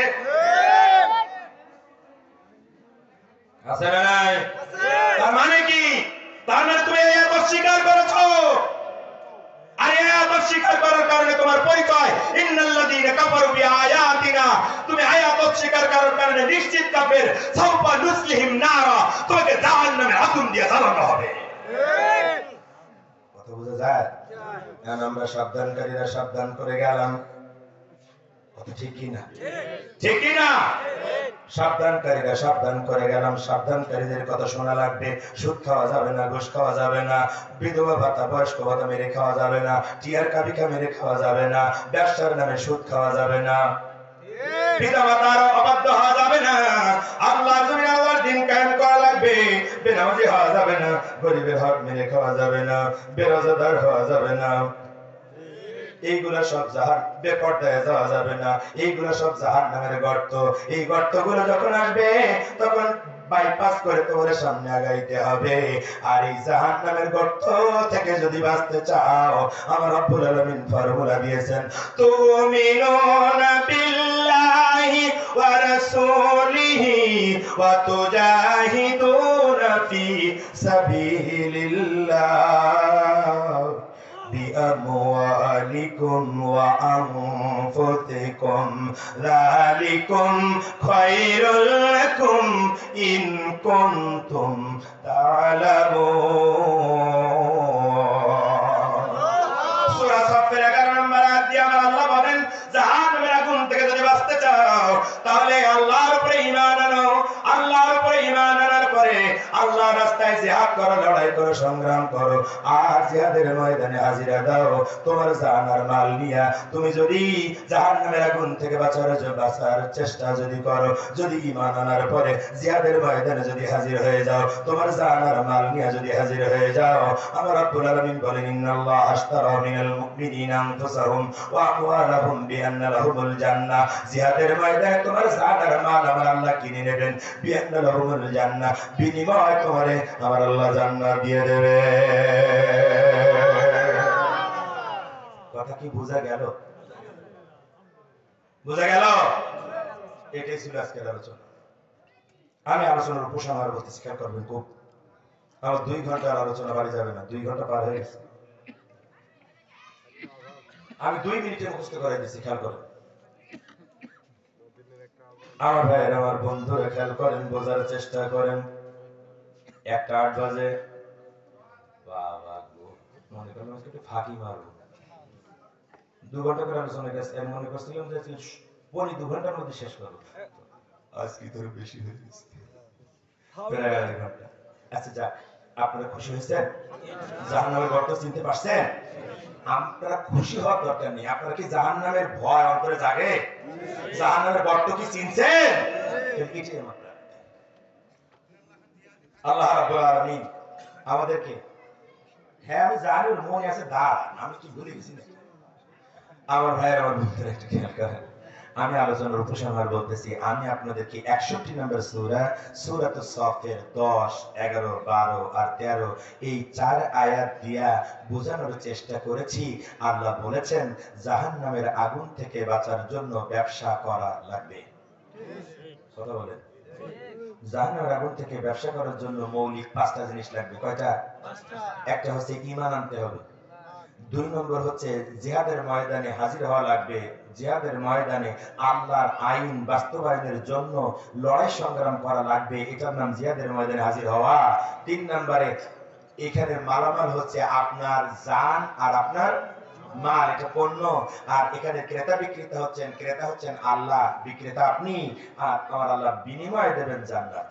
আছে না নাই? তার মানে কি? তার মানে তুমি এই আয়াত অস্বীকার করেছো। আর এই আয়াত অস্বীকার করার কারণে তোমার পরিচয় ইন্নাল্লাযীনা কাফারু বিআয়াতিনা, তুমি আয়াত অস্বীকার করার কারণে নিশ্চিত কাফের। সাউফা নুসলিহিম নারা, তোমাকে জাহান্নামে আগুন দিয়ে জ্বালানো হবে। কথা বুঝা যায়? কারণ আমরা সাবধানকারীরা সাবধান করে গেলাম, কথা ঠিক কি না? ঠিক কি না? সাবধানকারীরা সাবধান করে গেলাম, সাবধানকারীদের কথা শোনা লাগবে। সুদ খাওয়া যাবে না, ঘুষ খাওয়া যাবে না, বিধবা ভাতা বয়স্ক ভাতা মেরে খাওয়া যাবে না, টিয়ার কাবিকা মেরে খাওয়া যাবে না, ব্যবসার নামে সুদ খাওয়া যাবে না, পিতা মাতার অবাধ্য হওয়া যাবে না, আল্লাহ জমিনে আল্লাহর দিন কায়েম করা লাগবে। বেনামাজি হওয়া যাবে না, গরিবের হক মেরে খাওয়া যাবে না, বেরোজাদার হওয়া যাবে না, এইগুলা সব জাহান, বেপরদায় যাওয়া যাবে না, এইগুলা সব জাহান্নামের গর্ত। এই গর্তগুলো যখন আসবে তখন বাইপাস করে তোমার সামনে আগাইতে হবে। আর এই জাহান্নামের গর্ত থেকে যদি বাঁচতে চাও, আমার রব্বুল আলামিন ফর্মুলা দিয়েছেন, তুমিনুনা বিল্লাহি ওয়া রাসূলিহি ওয়া তুজাহিদুনা ফি সাবিলিল্লাহ بأموالكم وأنفسكم ذلكم خير لكم إن كنتم تعلمون। সূরা সাফের 11 নম্বর আয়াত দিয়ে আমার আল্লাহ বলেন, জাহান্নামের আগুন থেকে যদি বাঁচতে চাও তাহলে আল্লাহর উপরে ঈমান আনো। আল্লাহর উপরে ঈমান আনার পরে আল্লাহর রাস্তায় জিহাদ করো, লড়াই করো, সংগ্রাম করো। আর জিহাদের ময়দানে হাজিরা দাও তোমার জান আর মাল নিয়া। তুমি যদি জাহান্নামের আগুন থেকে বাঁচার চেষ্টা যদি করো, যদি ঈমান আনার পরে জিহাদের ময়দানে যদি হাজির হয়ে যাও, তোমার জান আর মাল নিয়া যদি হাজির হয়ে যাও, আমার রব্বুল আলামিন বলেন, ইন্নাল্লাহ আশতারা মিনাল মুমিনিনা আনফুসাহুম ওয়া আমওয়ালাহুম বিআন্না লাহুমুল জান্নাহ। জিহাদের ময়দানে তোমার জান আর মাল আমার আল্লাহ কিনে নেবেন, বিআন্না লাহুমুল জান্নাহ, বিনিময়ে তোমারে আমার আল্লাহ জান্নাত দিয়ে দেবে। কথা কি বোঝা গেল? বোঝা গেল? এটাই ছিল আজকের আলোচনা। আমি আলোচনার উপসংহার বলতেছি, খেয়াল করবেন খুব। আমার 2 ঘন্টার আলোচনা বাড়ি যাবে না, 2 ঘন্টা পার হয়ে গেছে। আমি 2 মিনিটে মুখস্থ করে দিচ্ছি, খেয়াল করেন। আমার ভাইয়ের, আমার বন্ধুরা খেয়াল করেন, বোঝার চেষ্টা করেন। 1:08 বাজে, বাবা গো, মনে করেন আজকে একটু ফাঁকি মারবো। 2 ঘন্টা করে আলোচনা গেছে, আমি মনে করছিলাম যে 2 ঘন্টার মধ্যে শেষ করবো, আজকে তোর বেশি হয়ে গেছে। প্রায় আড়াই ঘন্টা। আচ্ছা যাক, আপনারা খুশি হয়েছেন? জাহান্নামের গর্ত চিনতে পারছেন? আপনারা খুশি হওয়ার দরকার নেই। আপনারা কি জাহান্নামের ভয় অন্তরে জাগে? জাহান্নামের গর্ত কি চিনছেন? এটাই আমার প্রার্থনা। আল্লাহ রাব্বুল আলামিন আমাদেরকে, হ্যাঁ আমি জানি ওর মনে আছে দাঁড়ান, আমি কি ভুলে গেছি নাকি? আমার ভাইয়ের আমার বন্ধুরা একটু খেয়াল করেন, আমি আলোচনার উপসংহার বলতেছি। আমি আপনাদেরকে 61 নম্বর সূরা সূরাতুস সাফের 10, 11, 12 আর 13 এই 4 আয়াত দিয়া বোঝানোর চেষ্টা করেছি। আল্লাহ বলেছেন জাহান্নামের আগুন থেকে বাঁচার জন্য ব্যবসা করা লাগবে। কথা বলেন, জাহান্নামের আগুন থেকে ব্যবসা করার জন্য মৌলিক 5টা জিনিস লাগবে। কয়টা? একটা হচ্ছে ঈমান আনতে হবে। 2 নম্বর হচ্ছে জিহাদের ময়দানে হাজির হওয়া লাগবে। জিহাদের ময়দানে আল্লাহর আইন বাস্তবায়নের জন্য লড়াই সংগ্রাম করা লাগবে, এটার নাম জিহাদের ময়দানে হাজির হওয়া। 3 নম্বরে এখানে মালামাল হচ্ছে আপনার জান আর আপনার মাল, এটা পণ্য। আর এখানে ক্রেতা বিক্রেতা হচ্ছেন, ক্রেতা হচ্ছেন আল্লাহ, বিক্রেতা আপনি। আর আমার আল্লাহ বিনিময় দেবেন জান্নাত।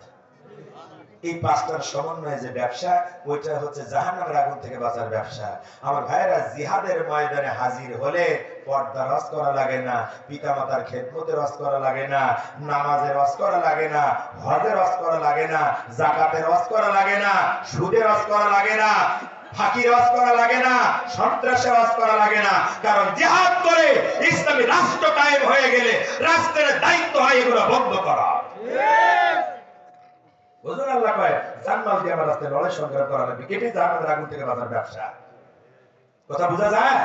এই 5টার সমন্বয়ে যে ব্যবসা, ওইটা হচ্ছে জাহান্নামের আগুন থেকে বাঁচার ব্যবসা। আমার ভাইয়েরা, জিহাদের ময়দানে হাজির হলে পর্দা রস করা লাগে না, পিতামাতার খেদমতের রস করা লাগে না, নামাজের রস করা লাগে না, হজের রস করা লাগে না, যাকাতের রস করা লাগে না, সুদের রস করা লাগে না, ফাঁকির রস করা লাগে না, সন্ত্রাসের রস করা লাগে না। কারণ জিহাদ করে ইসলামী রাষ্ট্র কায়েম হয়ে গেলে রাষ্ট্রের দায়িত্ব হয় এগুলো বন্ধ করা। বুঝুন, আল্লাহ কয় জানমাল দিয়ে আমার রাস্তায় লড়াই সংগ্রাম করা লাগবে, এটাই জাহান্নামের আগুন থেকে বাঁচার ব্যবসা। কথা বোঝা যায়?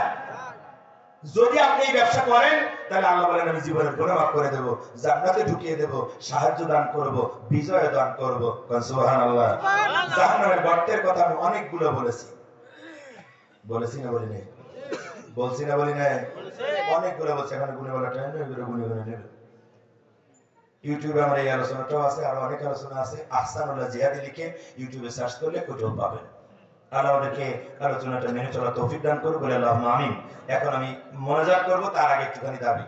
যদি আপনি এই ব্যবসা করেন তাহলে আল্লাহ বলেন আমি জীবনের গুনাহ মাফ করে দেব, জান্নাতে ঢুকিয়ে দেব, সাহায্য দান করব, বিজয় দান করব। সুবহানাল্লাহ। জাহান্নামের গর্তের কথা আমি অনেকগুলো বলেছি, বলেছি না বলি নাই? বলছি না বলি নাই? অনেকগুলো বলছি, এখানে গুনে বলা টাইম নেই, এগুলো গুনে গুনে নেবে। ইউটিউবে আমার এই আলোচনাটাও আছে, আরো অনেক আলোচনা আছে। আহসানুল্লাহ জিহাদি লিখে ইউটিউবে সার্চ করলে কোথাও পাবেন। আল্লাহ আমাদেরকে আলোচনাটা মেনে চলার তৌফিক দান করুন, বলে আল্লাহুম্মা আমিন। এখন আমি মোনাজাত করব, তার আগে একটুখানি দাবি।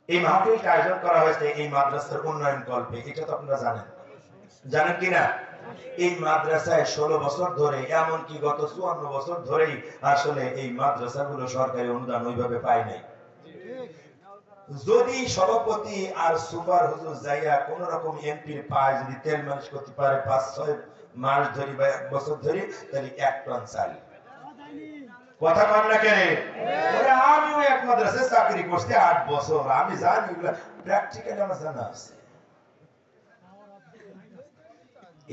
এই মাহফিলটা আয়োজন করা হয়েছে এই মাদ্রাসার উন্নয়ন কল্পে, এটা তো আপনারা জানেন, জানেন কিনা? এই মাদ্রাসায় 16 বছর ধরে, এমনকি গত 54 বছর ধরেই আসলে এই মাদ্রাসাগুলো সরকারি অনুদান ওইভাবে পায় নাই। যদি সভাপতি আর সুপার হুজুর যাইয়া কোন রকম এমপির পায়, যদি তেল মালিশ করতে পারে 5-6 মাস ধরে বা 1 বছর ধরে, তাহলে 1 টন চাল। কথা কন না কেন? আমিও এক মাদ্রাসায় চাকরি করছি 8 বছর, আমি জানি এগুলা প্র্যাকটিক্যালি আমার জানা আছে।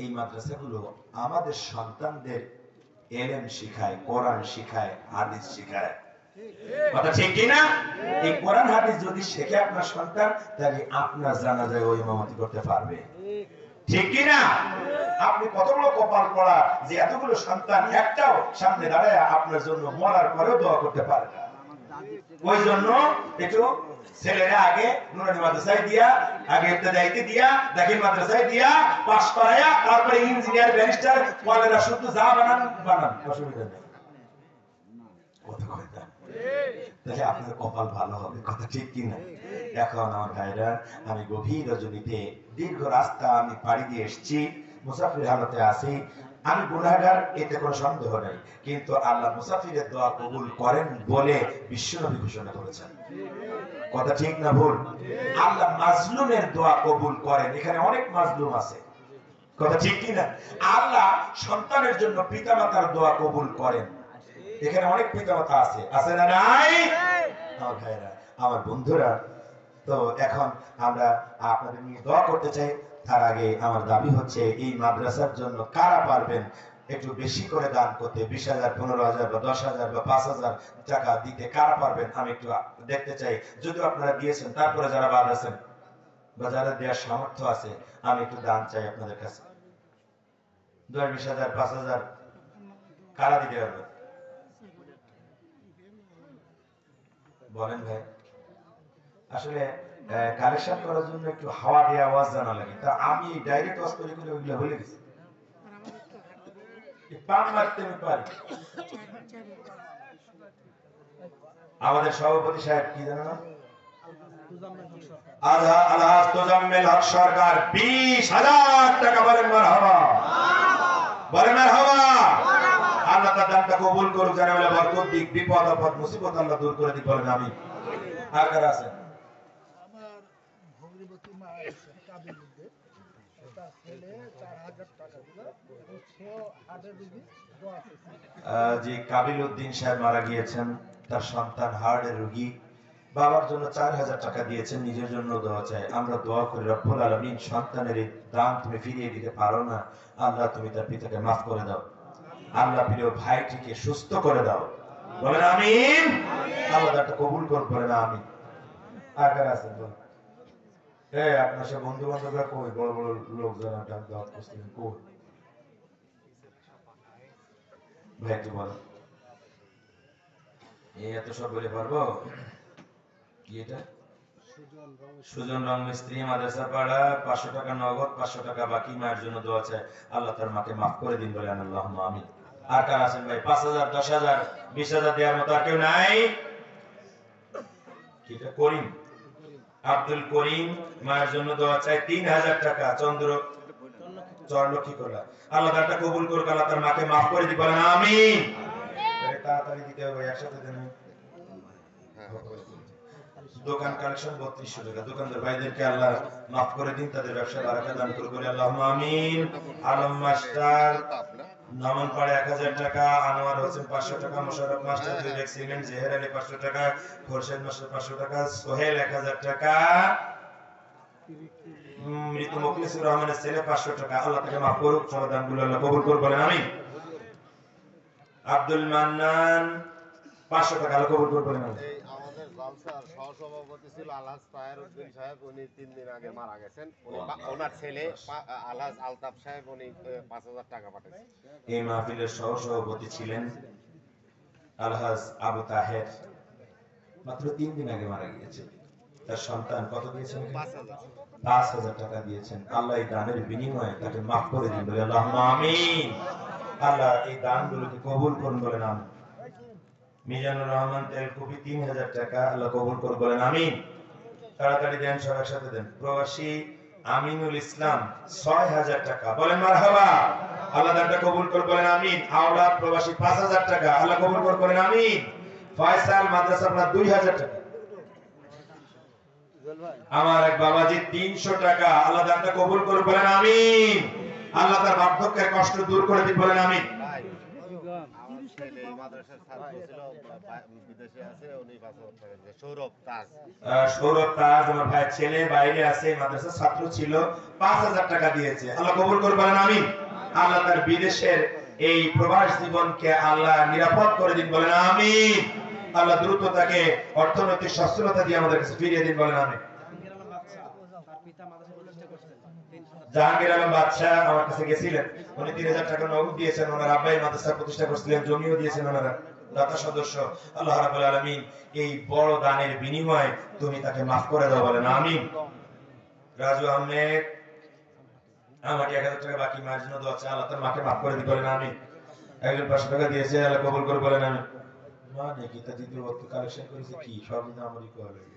এই মাদ্রাসাগুলো আমাদের সন্তানদের ইলম শিখায়, কোরআন শিখায়, হাদিস শিখায়। কথা ঠিক কি না? এই কোরআন হাদিস যদি শেখে আপনার সন্তান, তাহলে আপনার জানাজায় ওই ইমামতি করতে পারবে। ঠিক কি না? আপনি কত বড় কপাল পড়া যে এতগুলো সন্তান একটাও সামনে দাঁড়ায় আপনার জন্য মরার পরেও দোয়া করতে পারে না। ওই জন্য একটু ছেলেরা আগে নুরানি মাদ্রাসায় দিয়া, আগে ইবতেদাইতে দিয়া, দাখিল মাদ্রাসায় দিয়া পাস করায়া, তারপরে ইঞ্জিনিয়ার, ব্যারিস্টার, কলেরা শুধু যা বানান বানান, অসুবিধা নেই। কথা কয় না? তাহলে আপনার কপাল ভালো হবে। কথা ঠিক কি না? এখন আমার ভাইরা, আমি গভীর রজনীতে দীর্ঘ রাস্তা আমি পাড়ি দিয়ে এসেছি, মুসাফির হালতে আছি। আমি গুনাহগার, এতে কোনো সন্দেহ নেই, কিন্তু আল্লাহ মুসাফিরের দোয়া কবুল করেন বলে বিশ্বনবী ঘোষণা করেছেন। কথা ঠিক না ভুল? আল্লাহ মাজলুমের দোয়া কবুল করেন। এখানে অনেক মাজলুম আছে। কথা ঠিক কি না? আল্লাহ সন্তানের জন্য পিতামাতার দোয়া কবুল করেন। এখানে অনেক পিতামাতা আছে, আছে না নাই? আমার ভাইরা, আমার বন্ধুরা, তো এখন আমরা আপনাদের নিয়ে দোয়া করতে চাই। তার আগে আমার দাবি হচ্ছে এই মাদ্রাসার জন্য কারা পারবেন একটু বেশি করে দান করতে, 20,000, 15,000 বা 10,000 বা 5,000 টাকা দিতে কারা পারবেন আমি একটু দেখতে চাই। যদি আপনারা দিয়েছেন, তারপরে যারা বাদ আছেন বা যারা দেওয়ার সামর্থ্য আছে, আমি একটু দান চাই আপনাদের কাছে। 10, 20,000, 5,000 কারা দিতে পারবেন? বলেন ভাই। আসলে কালেকশন করার জন্য একটু হাওয়া দিয়ে আওয়াজ জানা লাগে, তা আমি ডাইরেক্ট ওয়াজ করে করে ওইগুলো ভুলে গেছি। পান মারতে আমি পারি। আমাদের সভাপতি সাহেব কি জানো না, আলহাজ তোজাম্মেল হক সরকার 20,000 টাকা। বলেন মারহাবা, বলেন মারহাবা। আল্লাহ তার দানটা কবুল করুক, যেন বলে বরকত দিক, বিপদ আপদ মুসিবত আল্লাহ দূর করে দিক। বলেন আমিন। আর কারা আছে? আমার ভগ্নিপতি মা আছে কাবিলুদ্দিন, তার ছেলে 4,000 টাকা দিল, সেও হার্টের রোগী, দোয়া চাইছে। জি, কাবিল উদ্দিন সাহেব মারা গিয়েছেন, তার সন্তান হার্টের রোগী, বাবার জন্য 4,000 টাকা দিয়েছেন, নিজের জন্য দোয়া চাই। আমরা দোয়া করি রব্বুল আলামিন সন্তানের এই দান তুমি ফিরিয়ে দিতে পারো না, আল্লাহ তুমি তার পিতাকে মাফ করে দাও। আল্লাহ প্রিয় ভাইটিকে সুস্থ করে দাও। বলেন আমিন। আল্লাহ তারটা কবুল করুন। বলেন আমিন। আর কারা আছেন বলেন? এই আপনার সব বন্ধু বান্ধবরা কই? বড় বড় লোক যারা ডাক দাওয়াত করছিলেন কই? ভাই একটু বলেন। এই এত সব বলে পারবো? কি এটা? সুজন রং মিস্ত্রি, মাদ্রাসা পাড়া, 500 টাকা নগদ, 500 টাকা বাকি, মায়ের জন্য দোয়া চাই, আল্লাহ তার মাকে মাফ করে দিন। বলেন আল্লাহুম্মা আমিন। আর কারা আছেন ভাই? 5,000, 10,000, 20,000 দেওয়ার মতো আর কেউ নাই? কিটা? করিম, আব্দুল করিম, মায়ের জন্য দোয়া চাই, 3,000 টাকা। চরলক্ষ্মী করলা, আল্লাহ তারটা কবুল করুক, আল্লাহ তার মাকে মাফ করে দিন। বলেন আমিন। তাড়াতাড়ি দিতে হবে, একসাথে দেন। দোকান কালেকশন 3200 টাকা। দোকানদার ভাইদেরকে আল্লাহ মাফ করে দিন, তাদের ব্যবসা বারাকা দান করুন। বলে আল্লাহুম্মা আমিন। আলম মাস্টার নামনপাড়া 1000 টাকা, আনোয়ার হোসেন 500 টাকা, Mosharraf master 2 bag cement, Zaher Ali 500 টাকা, খোরশেদ মাস্টার 500 টাকা, সোহেল 1000 টাকা, মৃত মুখলিসুর রহমানের ছেলে 500 টাকা। আল্লাহ তাকে মাফ করুক, সব দানগুলো আল্লাহ কবুল করুন। বলেন আমিন। আব্দুল মান্নান 500 টাকা, আল্লাহ কবুল করুন। বলেন আমিন। আমাদের জালসার সহসভাপতি ছিল আলহাজ তাহের উদ্দিন সাহেব, উনি 3 দিন আগে মারা গেছেন। ওনার ছেলে আলহাজ আলতাফ সাহেব, উনি 5,000 টাকা পাঠিয়েছেন। এই মাহফিলের সহসভাপতি ছিলেন আলহাজ আবু তাহের, মাত্র 3 দিন আগে মারা গিয়েছে। তার সন্তান কত দিয়েছেন? 5,000 টাকা দিয়েছেন। আল্লাহ এই দানের বিনিময়ে তাকে মাফ করে দিন। বলে আল্লাহুম্মা আমিন। আল্লাহ এই দানগুলোকে কবুল করুন। বলেন আমিন। মিজানুর রহমান তেলকুপি 3,000 টাকা, আল্লাহ কবুল করুন। বলেন আমিন। তাড়াতাড়ি দেন, সব একসাথে দেন। প্রবাসী আমিনুল ইসলাম 6,000 টাকা, বলেন মারহাবা, আল্লাহ দানটা কবুল করুন। বলেন আমিন। আওলা প্রবাসী 5,000 টাকা, আল্লাহ কবুল করুন। বলেন আমিন। ফয়সাল মাদ্রাসা আপনার 2,000 টাকা। আমার এক বাবাজি 300 টাকা, আল্লাহ দানটা কবুল করুন। বলেন আমিন। আল্লাহ তার বার্ধক্যের কষ্ট দূর করে দিন। বলেন আমিন। সৌরভ তাজ আমার ভাইয়ের ছেলে, বাইরে আছে, মাদ্রাসার ছাত্র ছিল, 5,000 টাকা দিয়েছে, আল্লাহ কবুল করুন। বলেন আমিন। আল্লাহ তার বিদেশের এই প্রবাস জীবনকে আল্লাহ নিরাপদ করে দিন। বলেন আমিন। আল্লাহ দ্রুত তাকে অর্থনৈতিক সচ্ছলতা দিয়ে আমাদের কাছে ফিরিয়ে দিন। বলেন আমিন। জাহাঙ্গীর আলম বাদশাহ আমার কাছে গেছিলেন, উনি 3,000 টাকা নগদ দিয়েছেন। ওনার আব্বাই মাদ্রাসা প্রতিষ্ঠা করছিলেন, জমিও দিয়েছেন ওনারা, দাতা সদস্য। আল্লাহ রাব্বুল আলামিন এই বড় দানের বিনিময়ে তুমি তাকে মাফ করে দাও। বলেন আমিন। রাজু আহমেদ আমাকে 1,000 টাকা বাকি, মায়ের জন্য দোয়া চাই, আল্লাহ তার মাকে মাফ করে দিন। বলেন আমিন। একজন 500 টাকা দিয়েছে, আল্লাহ কবুল করে। বলেন আমিন। মা নাকি তা দ্বিতীয় বক্ত কালেকশন করেছে কি সব আমারই করা লাগে।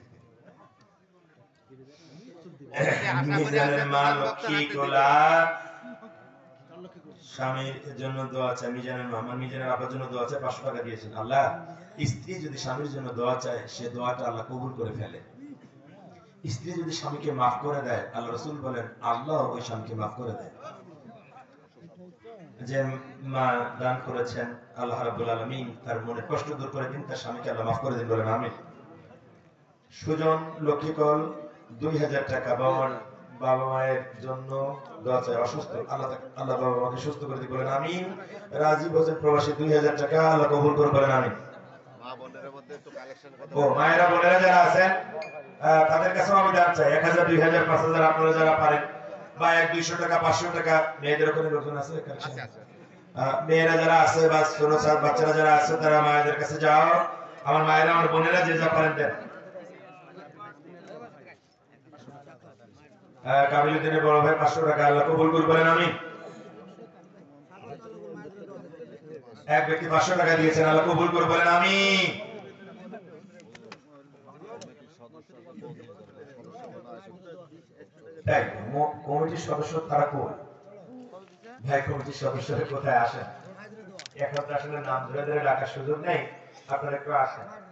মিজানের মা লক্ষ্মী গোলা স্বামীর জন্য দোয়া চায়। মিজানের মা, আমার মিজানের আব্বার জন্য দোয়া চায়, 500 টাকা দিয়েছেন। আল্লাহ স্ত্রী যদি স্বামীর জন্য দোয়া চায়, সে দোয়াটা আল্লাহ কবুল করে ফেলে। স্ত্রী যদি স্বামীকে মাফ করে দেয়, আল্লাহ রাসূল বলেন আল্লাহ ওই স্বামীকে মাফ করে দেয়। যে মা দান করেছেন, আল্লাহ রাব্বুল আলামিন তার মনের কষ্ট দূর করে দিন, তার স্বামীকে আল্লাহ মাফ করে দিন। বলেন আমিন। সুজন লক্ষ্মীকল 2,000 টাকা, বাবা মায়ের জন্য দোয়া চাই, অসুস্থ, আল্লাহ বাবা মাকে সুস্থ করে দিন। বলেন আমিন। রাজীব হোসেন প্রবাসী 2,000 টাকা, আল্লাহ কবুল করুন। বলেন আমিন। ও মায়েরা বোনেরা যারা আছেন তাদের কাছেও আমি দান চাই, 1,000, 2,000, 5,000 আপনারা যারা পারেন, বা 100-200 টাকা, 500 টাকা। মেয়েদের ওখানে লোকজন আছে, মেয়েরা যারা আছে বা ছোট বাচ্চারা যারা আছে, তারা মায়েদের কাছে যাও। আমার মায়েরা, আমার বোনেরা যে যা পারেন দেন। কাবিলুদ্দিনের বড় ভাই 500 টাকা, আল্লাহ কবুল করুন। বলেন আমিন। এক ব্যক্তি 500 টাকা দিয়েছেন, আল্লাহ কবুল করুন। বলেন আমিন। তাই কমিটির সদস্য তারা কই ভাই? কমিটির সদস্যরা কোথায় আসেন? এখন তো আসলে নাম ধরে ধরে ডাকার সুযোগ নেই, আপনারা একটু আসেন।